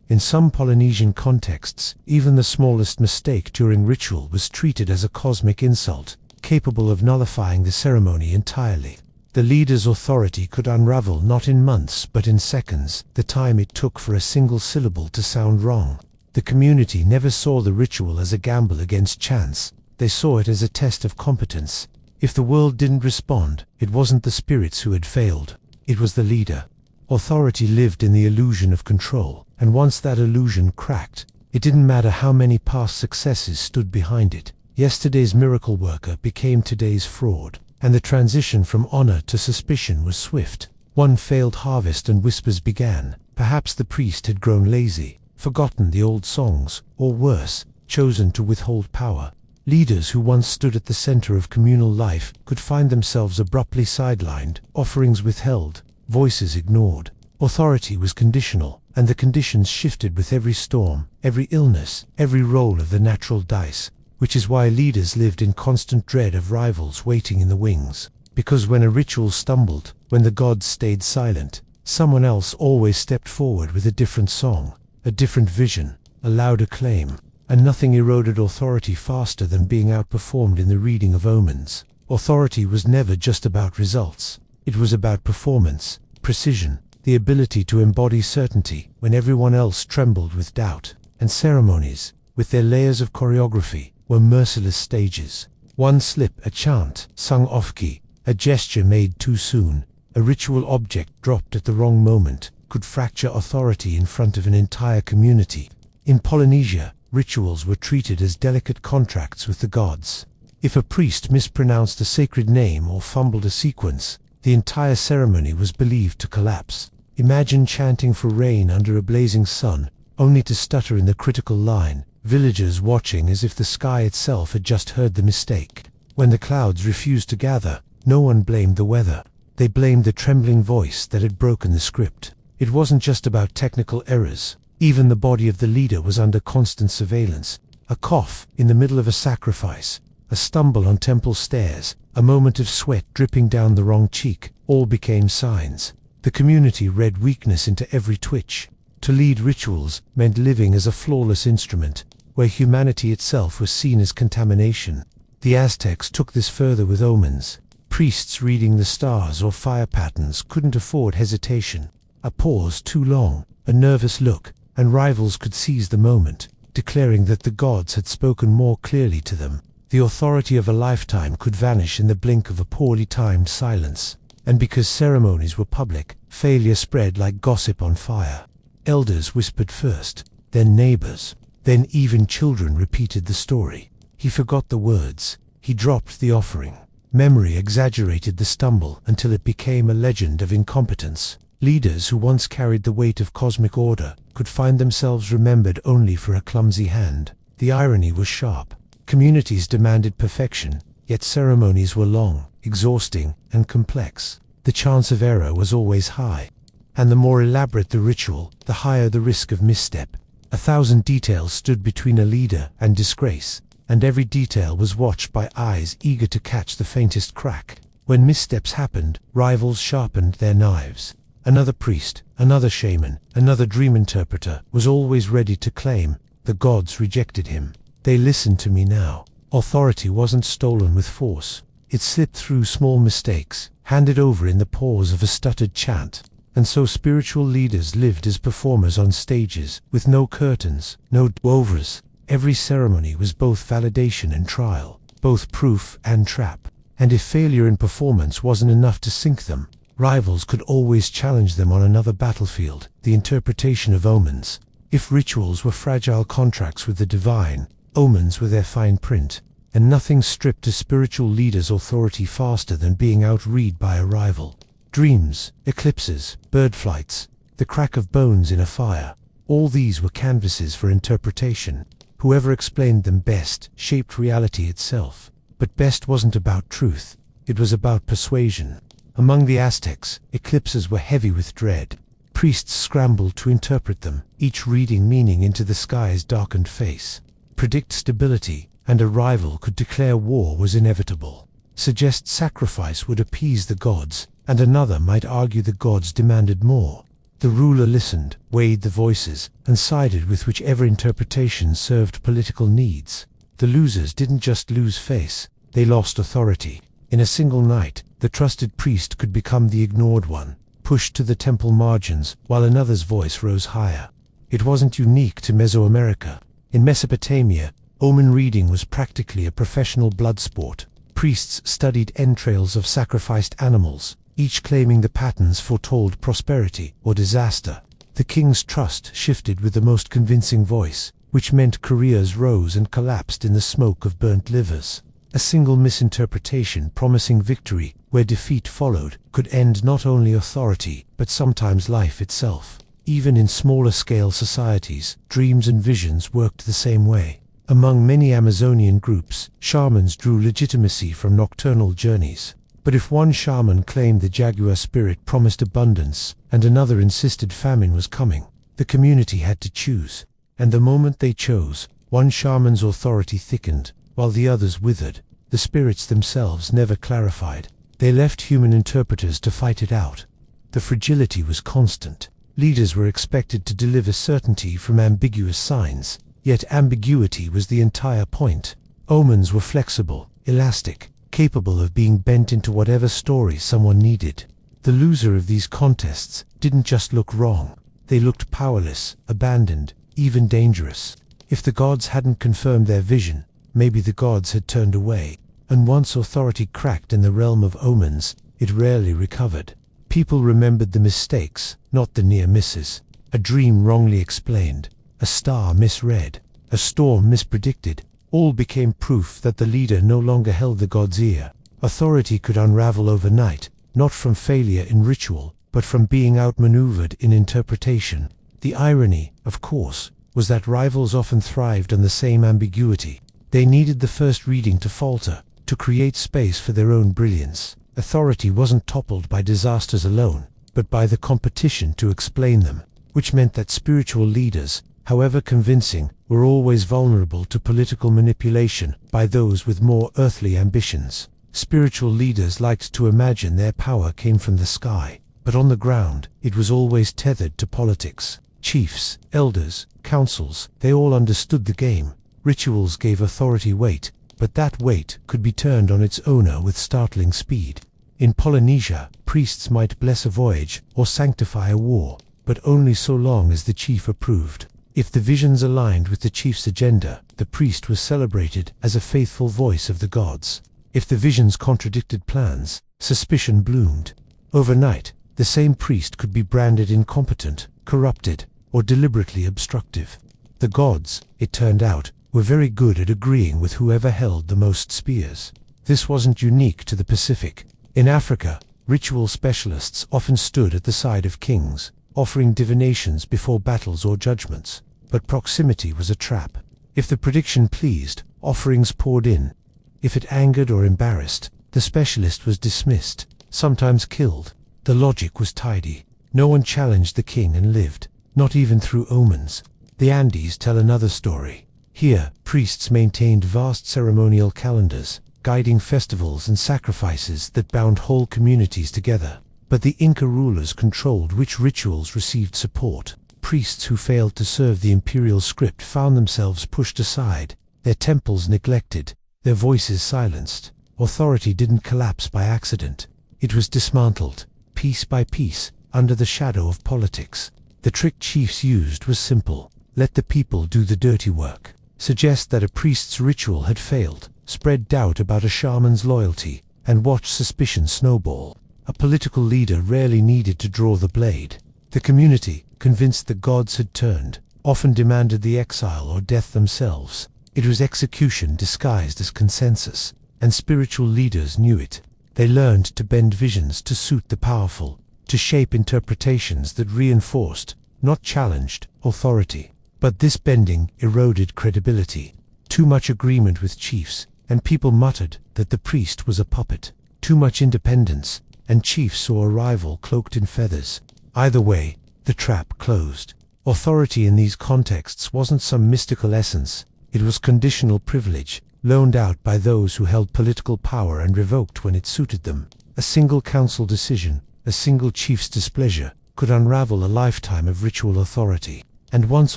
[SPEAKER 1] In some Polynesian contexts, even the smallest mistake during ritual was treated as a cosmic insult, capable of nullifying the ceremony entirely. The leader's authority could unravel not in months but in seconds, the time it took for a single syllable to sound wrong. The community never saw the ritual as a gamble against chance. They saw it as a test of competence. If the world didn't respond, it wasn't the spirits who had failed. It was the leader. Authority lived in the illusion of control, and once that illusion cracked, it didn't matter how many past successes stood behind it. Yesterday's miracle worker became today's fraud. And the transition from honor to suspicion was swift. One failed harvest and whispers began. Perhaps the priest had grown lazy, forgotten the old songs, or worse, chosen to withhold power. Leaders who once stood at the center of communal life could find themselves abruptly sidelined, offerings withheld, voices ignored. Authority was conditional, and the conditions shifted with every storm, every illness, every roll of the natural dice. which is why leaders lived in constant dread of rivals waiting in the wings. Because when a ritual stumbled, when the gods stayed silent, someone else always stepped forward with a different song, a different vision, a louder claim, and nothing eroded authority faster than being outperformed in the reading of omens. Authority was never just about results. It was about performance, precision, the ability to embody certainty when everyone else trembled with doubt. And ceremonies, with their layers of choreography, were merciless stages. One slip, a chant sung off-key, a gesture made too soon, a ritual object dropped at the wrong moment, could fracture authority in front of an entire community. In Polynesia, rituals were treated as delicate contracts with the gods. If a priest mispronounced a sacred name or fumbled a sequence, the entire ceremony was believed to collapse. Imagine chanting for rain under a blazing sun, only to stutter in the critical line, villagers watching as if the sky itself had just heard the mistake. When the clouds refused to gather, no one blamed the weather. They blamed the trembling voice that had broken the script. It wasn't just about technical errors. Even the body of the leader was under constant surveillance. A cough in the middle of a sacrifice, a stumble on temple stairs, a moment of sweat dripping down the wrong cheek, all became signs. The community read weakness into every twitch. To lead rituals meant living as a flawless instrument, where humanity itself was seen as contamination. The Aztecs took this further with omens. Priests reading the stars or fire patterns couldn't afford hesitation. A pause too long, a nervous look, and rivals could seize the moment, declaring that the gods had spoken more clearly to them. The authority of a lifetime could vanish in the blink of a poorly timed silence. And because ceremonies were public, failure spread like gossip on fire. Elders whispered first, then neighbors, then even children repeated the story. He forgot the words. He dropped the offering. Memory exaggerated the stumble until it became a legend of incompetence. Leaders who once carried the weight of cosmic order could find themselves remembered only for a clumsy hand. The irony was sharp. Communities demanded perfection, yet ceremonies were long, exhausting, and complex. The chance of error was always high. And the more elaborate the ritual, the higher the risk of misstep. 1,000 details stood between a leader and disgrace, and every detail was watched by eyes eager to catch the faintest crack. When missteps happened, rivals sharpened their knives. Another priest, another shaman, another dream interpreter was always ready to claim, the gods rejected him. They listened to me now. Authority wasn't stolen with force. It slipped through small mistakes, handed over in the pause of a stuttered chant. And so spiritual leaders lived as performers on stages, with no curtains, no do-overs. Every ceremony was both validation and trial, both proof and trap. And if failure in performance wasn't enough to sink them, rivals could always challenge them on another battlefield, the interpretation of omens. If rituals were fragile contracts with the divine, omens were their fine print. And nothing stripped a spiritual leader's authority faster than being outread by a rival. Dreams, eclipses, bird flights, the crack of bones in a fire, all these were canvases for interpretation. Whoever explained them best shaped reality itself. But best wasn't about truth, it was about persuasion. Among the Aztecs, eclipses were heavy with dread. Priests scrambled to interpret them, each reading meaning into the sky's darkened face. Predict stability, and a rival could declare war was inevitable. Suggest sacrifice would appease the gods, and another might argue the gods demanded more. The ruler listened, weighed the voices, and sided with whichever interpretation served political needs. The losers didn't just lose face, they lost authority. In a single night, the trusted priest could become the ignored one, pushed to the temple margins, while another's voice rose higher. It wasn't unique to Mesoamerica. In Mesopotamia, omen reading was practically a professional blood sport. Priests studied entrails of sacrificed animals, each claiming the patterns foretold prosperity or disaster. The king's trust shifted with the most convincing voice, which meant careers rose and collapsed in the smoke of burnt livers. A single misinterpretation promising victory where defeat followed could end not only authority, but sometimes life itself. Even in smaller-scale societies, dreams and visions worked the same way. Among many Amazonian groups, shamans drew legitimacy from nocturnal journeys. But if one shaman claimed the jaguar spirit promised abundance, and another insisted famine was coming, the community had to choose. And the moment they chose, one shaman's authority thickened, while the others withered. The spirits themselves never clarified. They left human interpreters to fight it out. The fragility was constant. Leaders were expected to deliver certainty from ambiguous signs, yet ambiguity was the entire point. Omens were flexible, elastic, capable of being bent into whatever story someone needed. The loser of these contests didn't just look wrong. They looked powerless, abandoned, even dangerous. If the gods hadn't confirmed their vision, maybe the gods had turned away. And once authority cracked in the realm of omens, it rarely recovered. People remembered the mistakes, not the near misses. A dream wrongly explained, a star misread, a storm mispredicted, all became proof that the leader no longer held the god's ear. Authority could unravel overnight, not from failure in ritual, but from being outmaneuvered in interpretation. The irony, of course, was that rivals often thrived on the same ambiguity. They needed the first reading to falter, to create space for their own brilliance. Authority wasn't toppled by disasters alone, but by the competition to explain them, which meant that spiritual leaders, however convincing, were always vulnerable to political manipulation by those with more earthly ambitions. Spiritual leaders liked to imagine their power came from the sky, but on the ground, it was always tethered to politics. Chiefs, elders, councils, they all understood the game. Rituals gave authority weight, but that weight could be turned on its owner with startling speed. In Polynesia, priests might bless a voyage or sanctify a war, but only so long as the chief approved. If the visions aligned with the chief's agenda, the priest was celebrated as a faithful voice of the gods. If the visions contradicted plans, suspicion bloomed. Overnight, the same priest could be branded incompetent, corrupted, or deliberately obstructive. The gods, it turned out, were very good at agreeing with whoever held the most spears. This wasn't unique to the Pacific. In Africa, ritual specialists often stood at the side of kings, offering divinations before battles or judgments. But proximity was a trap. If the prediction pleased, offerings poured in. If it angered or embarrassed, the specialist was dismissed, sometimes killed. The logic was tidy. No one challenged the king and lived, not even through omens. The Andes tell another story. Here, priests maintained vast ceremonial calendars, guiding festivals and sacrifices that bound whole communities together. But the Inca rulers controlled which rituals received support. Priests who failed to serve the imperial script found themselves pushed aside, their temples neglected, their voices silenced. Authority didn't collapse by accident. It was dismantled, piece by piece, under the shadow of politics. The trick chiefs used was simple. Let the people do the dirty work. Suggest that a priest's ritual had failed, spread doubt about a shaman's loyalty, and watch suspicion snowball. A political leader rarely needed to draw the blade. The community, convinced the gods had turned, often demanded the exile or death themselves. It was execution disguised as consensus, and spiritual leaders knew it. They learned to bend visions to suit the powerful, to shape interpretations that reinforced, not challenged, authority. But this bending eroded credibility. Too much agreement with chiefs, and people muttered that the priest was a puppet. Too much independence, and chiefs saw a rival cloaked in feathers. Either way, the trap closed. Authority in these contexts wasn't some mystical essence. It was conditional privilege, loaned out by those who held political power and revoked when it suited them. A single council decision, a single chief's displeasure, could unravel a lifetime of ritual authority. And once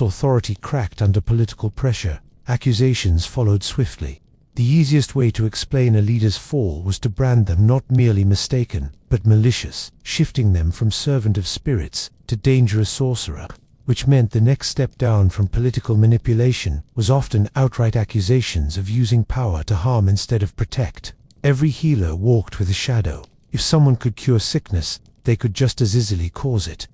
[SPEAKER 1] authority cracked under political pressure, accusations followed swiftly. The easiest way to explain a leader's fall was to brand them not merely mistaken, but malicious, shifting them from servant of spirits to dangerous sorcerer, which meant the next step down from political manipulation was often outright accusations of using power to harm instead of protect. Every healer walked with a shadow. If someone could cure sickness, they could just as easily cause it.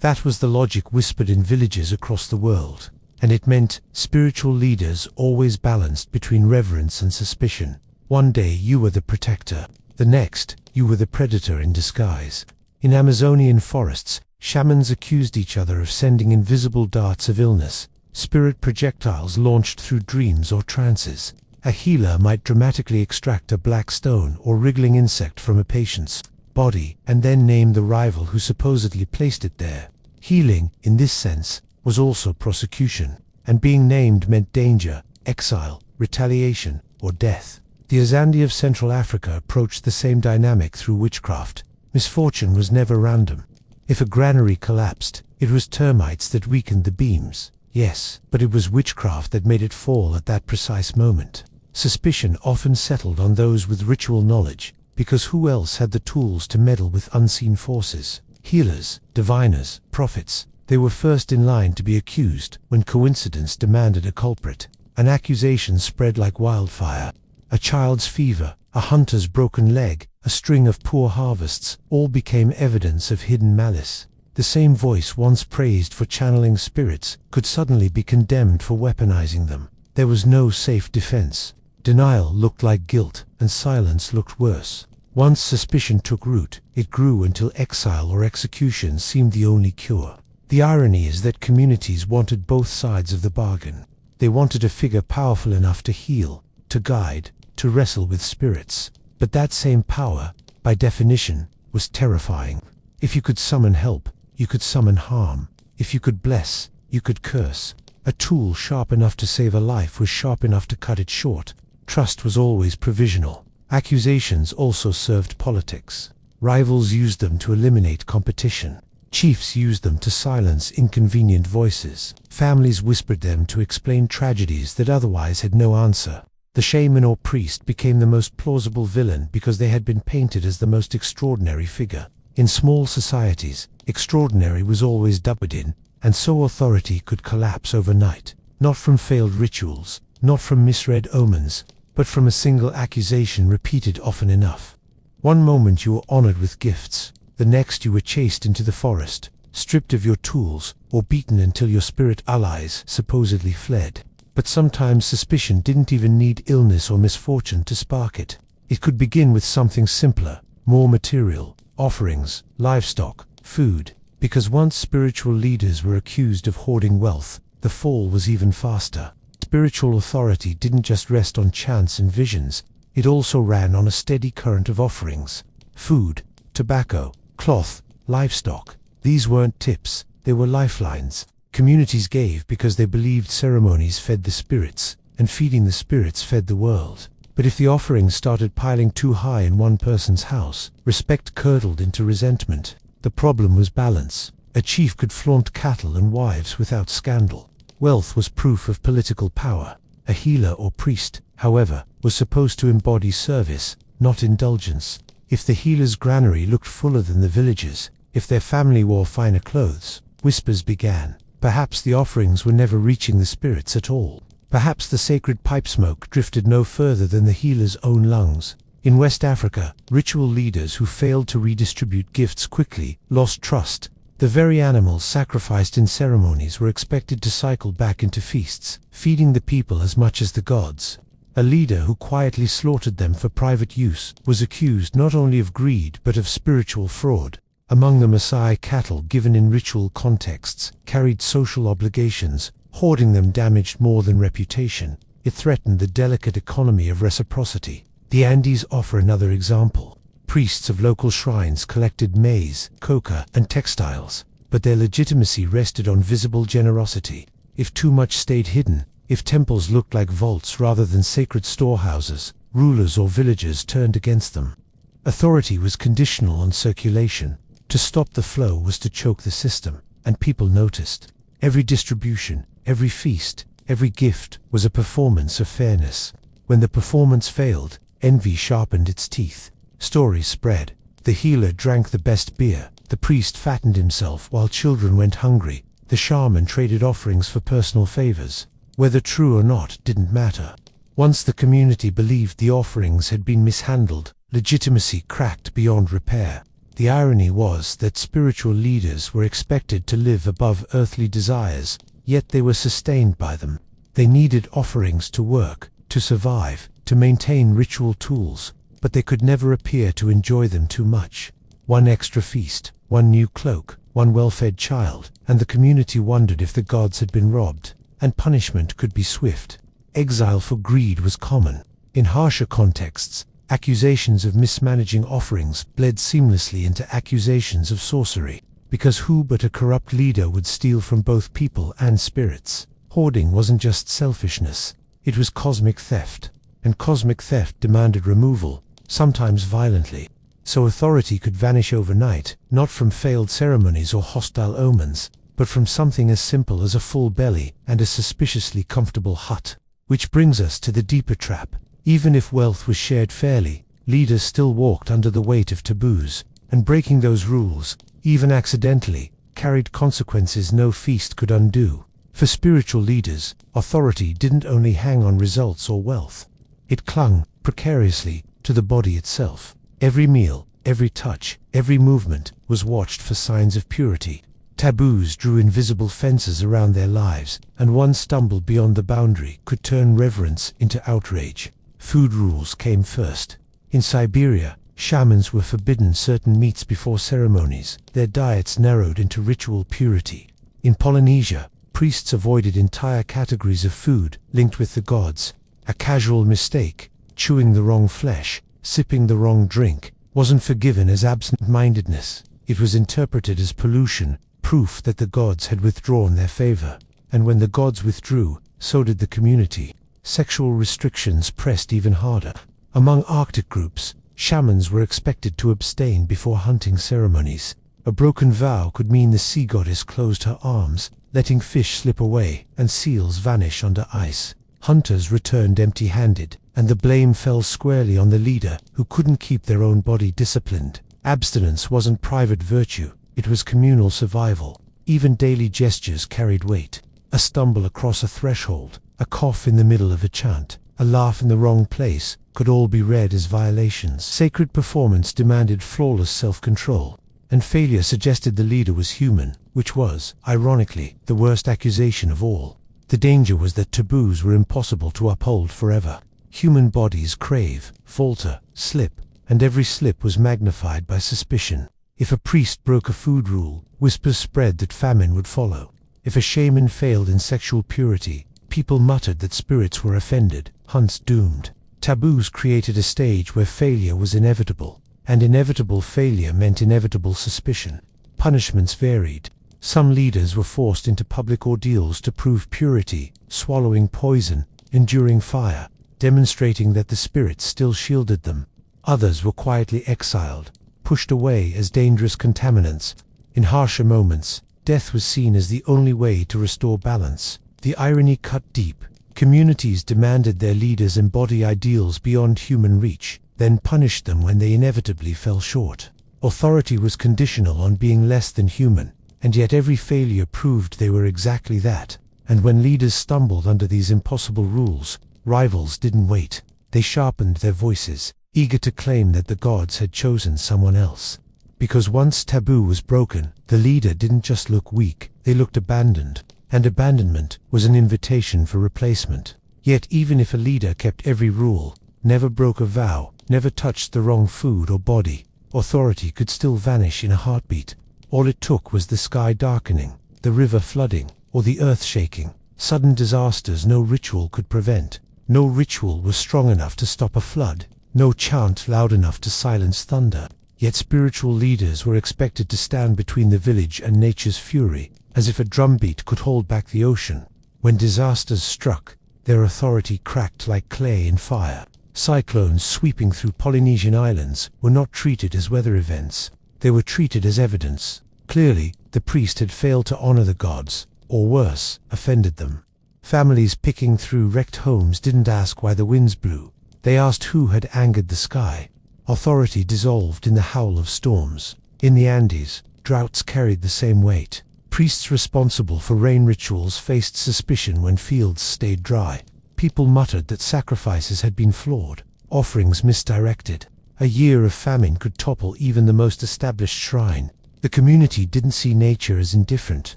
[SPEAKER 1] That was the logic whispered in villages across the world, and it meant spiritual leaders always balanced between reverence and suspicion. One day you were the protector, the next you were the predator in disguise. In Amazonian forests, shamans accused each other of sending invisible darts of illness, spirit projectiles launched through dreams or trances. A healer might dramatically extract a black stone or wriggling insect from a patient's body and then name the rival who supposedly placed it there. Healing, in this sense, was also prosecution, and being named meant danger, exile, retaliation, or death. The Azandi of Central Africa approached the same dynamic through witchcraft. Misfortune was never random. If a granary collapsed, it was termites that weakened the beams. Yes, but it was witchcraft that made it fall at that precise moment. Suspicion often settled on those with ritual knowledge, because who else had the tools to meddle with unseen forces? Healers, diviners, prophets. They were first in line to be accused when coincidence demanded a culprit. An accusation spread like wildfire. A child's fever, a hunter's broken leg, a string of poor harvests, all became evidence of hidden malice. The same voice once praised for channeling spirits could suddenly be condemned for weaponizing them. There was no safe defense. Denial looked like guilt, and silence looked worse. Once suspicion took root, it grew until exile or execution seemed the only cure. The irony is that communities wanted both sides of the bargain. They wanted a figure powerful enough to heal, to guide, to wrestle with spirits. But that same power, by definition, was terrifying. If you could summon help, you could summon harm. If you could bless, you could curse. A tool sharp enough to save a life was sharp enough to cut it short. Trust was always provisional. Accusations also served politics. Rivals used them to eliminate competition. Chiefs used them to silence inconvenient voices. Families whispered them to explain tragedies that otherwise had no answer. The shaman or priest became the most plausible villain because they had been painted as the most extraordinary figure. In small societies, extraordinary was always dubbed in, and so authority could collapse overnight. Not from failed rituals, not from misread omens, but from a single accusation repeated often enough. One moment you were honored with gifts, the next you were chased into the forest, stripped of your tools, or beaten until your spirit allies supposedly fled. But sometimes suspicion didn't even need illness or misfortune to spark it. It could begin with something simpler, more material, offerings, livestock, food. Because once spiritual leaders were accused of hoarding wealth, the fall was even faster. Spiritual authority didn't just rest on chance and visions, it also ran on a steady current of offerings. Food, tobacco, cloth, livestock. These weren't tips, they were lifelines. Communities gave because they believed ceremonies fed the spirits, and feeding the spirits fed the world. But if the offerings started piling too high in one person's house, respect curdled into resentment. The problem was balance. A chief could flaunt cattle and wives without scandal. Wealth was proof of political power. A healer or priest, however, was supposed to embody service, not indulgence. If the healer's granary looked fuller than the villagers, if their family wore finer clothes, whispers began. Perhaps the offerings were never reaching the spirits at all. Perhaps the sacred pipe smoke drifted no further than the healer's own lungs. In West Africa, ritual leaders who failed to redistribute gifts quickly lost trust. The very animals sacrificed in ceremonies were expected to cycle back into feasts, feeding the people as much as the gods. A leader who quietly slaughtered them for private use was accused not only of greed but of spiritual fraud. Among the Maasai, cattle given in ritual contexts carried social obligations. Hoarding them damaged more than reputation. It threatened the delicate economy of reciprocity. The Andes offer another example. Priests of local shrines collected maize, coca, and textiles, but their legitimacy rested on visible generosity. If too much stayed hidden, if temples looked like vaults rather than sacred storehouses, rulers or villagers turned against them. Authority was conditional on circulation. To stop the flow was to choke the system, and people noticed. Every distribution, every feast, every gift was a performance of fairness. When the performance failed, envy sharpened its teeth. Stories spread. The healer drank the best beer, the priest fattened himself while children went hungry, the shaman traded offerings for personal favors. Whether true or not didn't matter. Once the community believed the offerings had been mishandled, legitimacy cracked beyond repair. The irony was that spiritual leaders were expected to live above earthly desires, yet they were sustained by them. They needed offerings to work, to survive, to maintain ritual tools, but they could never appear to enjoy them too much. One extra feast, one new cloak, one well-fed child, and the community wondered if the gods had been robbed, and punishment could be swift. Exile for greed was common. In harsher contexts, accusations of mismanaging offerings bled seamlessly into accusations of sorcery, because who but a corrupt leader would steal from both people and spirits? Hoarding wasn't just selfishness, it was cosmic theft. and cosmic theft demanded removal, sometimes violently. So authority could vanish overnight, not from failed ceremonies or hostile omens, but from something as simple as a full belly and a suspiciously comfortable hut. Which brings us to the deeper trap. Even if wealth was shared fairly, leaders still walked under the weight of taboos, and breaking those rules, even accidentally, carried consequences no feast could undo. For spiritual leaders, authority didn't only hang on results or wealth. It clung, precariously, to the body itself. Every meal, every touch, every movement was watched for signs of purity. Taboos drew invisible fences around their lives, and one stumble beyond the boundary could turn reverence into outrage. Food rules came first. In Siberia, shamans were forbidden certain meats before ceremonies, their diets narrowed into ritual purity. In Polynesia, priests avoided entire categories of food linked with the gods. A casual mistake, chewing the wrong flesh, sipping the wrong drink, wasn't forgiven as absent-mindedness. It was interpreted as pollution, proof that the gods had withdrawn their favor. And when the gods withdrew, so did the community. Sexual restrictions pressed even harder. Among Arctic groups, shamans were expected to abstain before hunting ceremonies. A broken vow could mean the sea goddess closed her arms, letting fish slip away and seals vanish under ice. Hunters returned empty-handed, and the blame fell squarely on the leader who couldn't keep their own body disciplined. Abstinence wasn't private virtue, it was communal survival. Even daily gestures carried weight. A stumble across a threshold, a cough in the middle of a chant, a laugh in the wrong place could all be read as violations. Sacred performance demanded flawless self-control, and failure suggested the leader was human, which was, ironically, the worst accusation of all. The danger was that taboos were impossible to uphold forever. Human bodies crave, falter, slip, and every slip was magnified by suspicion. If a priest broke a food rule, whispers spread that famine would follow. If a shaman failed in sexual purity, people muttered that spirits were offended, hunts doomed. Taboos created a stage where failure was inevitable, and inevitable failure meant inevitable suspicion. Punishments varied. Some leaders were forced into public ordeals to prove purity, swallowing poison, enduring fire, demonstrating that the spirits still shielded them. Others were quietly exiled, pushed away as dangerous contaminants. In harsher moments, death was seen as the only way to restore balance. The irony cut deep. Communities demanded their leaders embody ideals beyond human reach, then punished them when they inevitably fell short. Authority was conditional on being less than human, and yet every failure proved they were exactly that. And when leaders stumbled under these impossible rules, rivals didn't wait. They sharpened their voices, eager to claim that the gods had chosen someone else. Because once taboo was broken, the leader didn't just look weak, they looked abandoned. And abandonment was an invitation for replacement. Yet even if a leader kept every rule, never broke a vow, never touched the wrong food or body, authority could still vanish in a heartbeat. All it took was the sky darkening, the river flooding, or the earth shaking. Sudden disasters no ritual could prevent. No ritual was strong enough to stop a flood. No chant loud enough to silence thunder. Yet spiritual leaders were expected to stand between the village and nature's fury, as if a drumbeat could hold back the ocean. When disasters struck, their authority cracked like clay in fire. Cyclones sweeping through Polynesian islands were not treated as weather events. They were treated as evidence. Clearly, the priest had failed to honor the gods, or worse, offended them. Families picking through wrecked homes didn't ask why the winds blew. They asked who had angered the sky. Authority dissolved in the howl of storms. In the Andes, droughts carried the same weight. Priests responsible for rain rituals faced suspicion when fields stayed dry. People muttered that sacrifices had been flawed, offerings misdirected. A year of famine could topple even the most established shrine. The community didn't see nature as indifferent.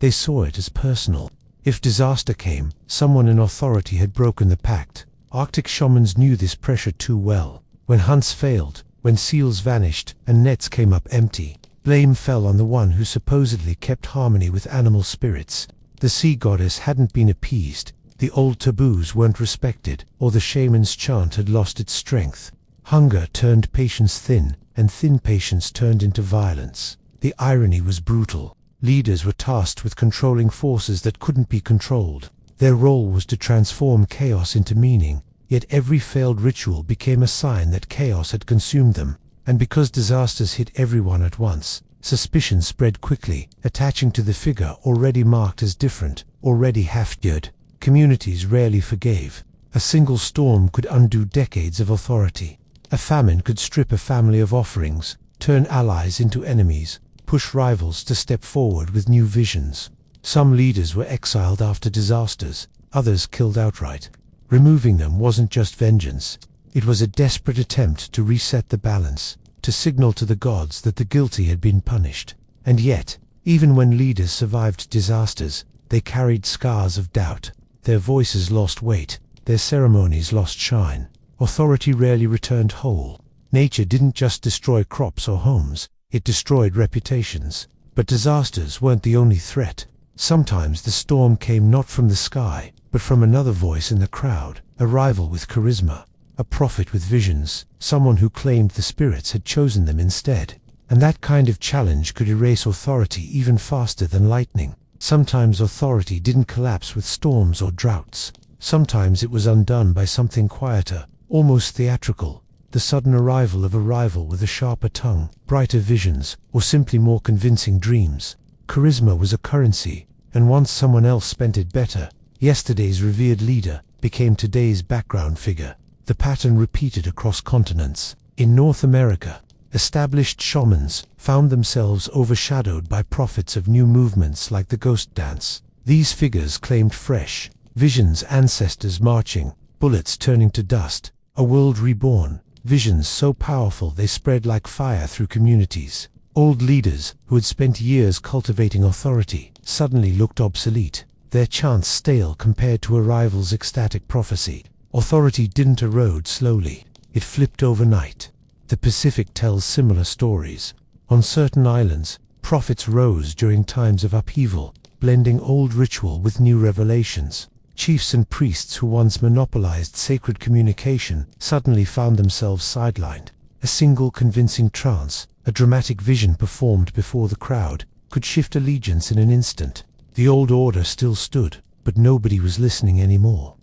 [SPEAKER 1] They saw it as personal. If disaster came, someone in authority had broken the pact. Arctic shamans knew this pressure too well. When hunts failed, when seals vanished, and nets came up empty, blame fell on the one who supposedly kept harmony with animal spirits. The sea goddess hadn't been appeased, the old taboos weren't respected, or the shaman's chant had lost its strength. Hunger turned patience thin, and thin patience turned into violence. The irony was brutal. Leaders were tasked with controlling forces that couldn't be controlled. Their role was to transform chaos into meaning, Yet every failed ritual became a sign that chaos had consumed them, and because disasters hit everyone at once, suspicion spread quickly, attaching to the figure already marked as different, already half-dead. Communities rarely forgave. A single storm could undo decades of authority. A famine could strip a family of offerings, turn allies into enemies, push rivals to step forward with new visions. Some leaders were exiled after disasters, others killed outright. Removing them wasn't just vengeance, it was a desperate attempt to reset the balance, to signal to the gods that the guilty had been punished. And yet, even when leaders survived disasters, they carried scars of doubt. Their voices lost weight, their ceremonies lost shine. Authority rarely returned whole. Nature didn't just destroy crops or homes, it destroyed reputations. But disasters weren't the only threat. Sometimes the storm came not from the sky, but from another voice in the crowd, a rival with charisma, a prophet with visions, someone who claimed the spirits had chosen them instead. And that kind of challenge could erase authority even faster than lightning. Sometimes authority didn't collapse with storms or droughts. Sometimes it was undone by something quieter, almost theatrical, the sudden arrival of a rival with a sharper tongue, brighter visions, or simply more convincing dreams. Charisma was a currency, and once someone else spent it better, yesterday's revered leader became today's background figure. The pattern repeated across continents. In North America, established shamans found themselves overshadowed by prophets of new movements like the ghost dance. These figures claimed fresh visions, ancestors marching, bullets turning to dust, a world reborn, visions so powerful they spread like fire through communities. Old leaders, who had spent years cultivating authority, suddenly looked obsolete, their chants stale compared to a rival's ecstatic prophecy. Authority didn't erode slowly, it flipped overnight. The Pacific tells similar stories. On certain islands, prophets rose during times of upheaval, blending old ritual with new revelations. Chiefs and priests who once monopolized sacred communication suddenly found themselves sidelined. A single convincing trance, a dramatic vision performed before the crowd, could shift allegiance in an instant. The old order still stood, but nobody was listening anymore.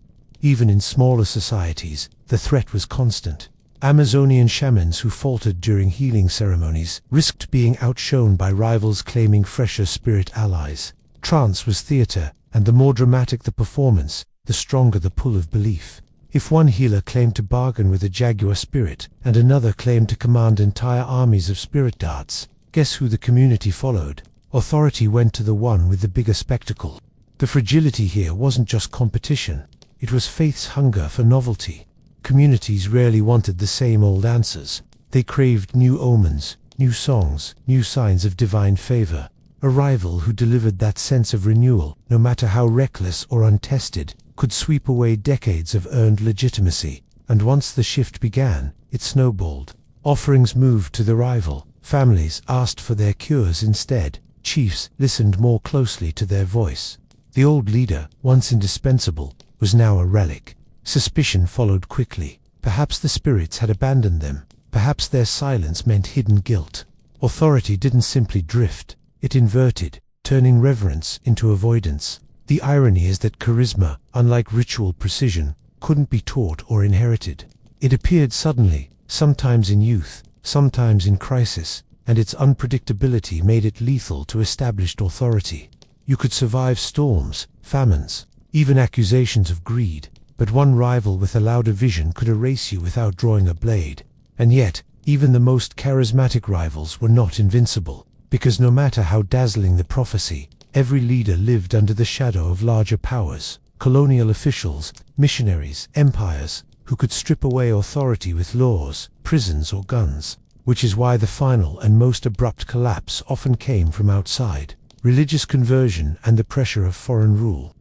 [SPEAKER 1] Even in smaller societies, the threat was constant. Amazonian shamans who faltered during healing ceremonies risked being outshone by rivals claiming fresher spirit allies. Trance was theater, and the more dramatic the performance, the stronger the pull of belief. If one healer claimed to bargain with a jaguar spirit, and another claimed to command entire armies of spirit darts, guess who the community followed? Authority went to the one with the bigger spectacle. The fragility here wasn't just competition, it was faith's hunger for novelty. Communities rarely wanted the same old answers. They craved new omens, new songs, new signs of divine favor. A rival who delivered that sense of renewal, no matter how reckless or untested, could sweep away decades of earned legitimacy. And once the shift began, it snowballed. Offerings moved to the rival. Families asked for their cures instead. Chiefs listened more closely to their voice. The old leader, once indispensable, was now a relic. Suspicion followed quickly. Perhaps the spirits had abandoned them. Perhaps their silence meant hidden guilt. Authority didn't simply drift. It inverted, turning reverence into avoidance. The irony is that charisma, unlike ritual precision, couldn't be taught or inherited. It appeared suddenly, sometimes in youth, sometimes in crisis, and its unpredictability made it lethal to established authority. You could survive storms, famines, even accusations of greed, but one rival with a louder vision could erase you without drawing a blade. And yet, even the most charismatic rivals were not invincible, because no matter how dazzling the prophecy, every leader lived under the shadow of larger powers, colonial officials, missionaries, empires, who could strip away authority with laws, prisons, or guns. Which is why the final and most abrupt collapse often came from outside: religious conversion and the pressure of foreign rule.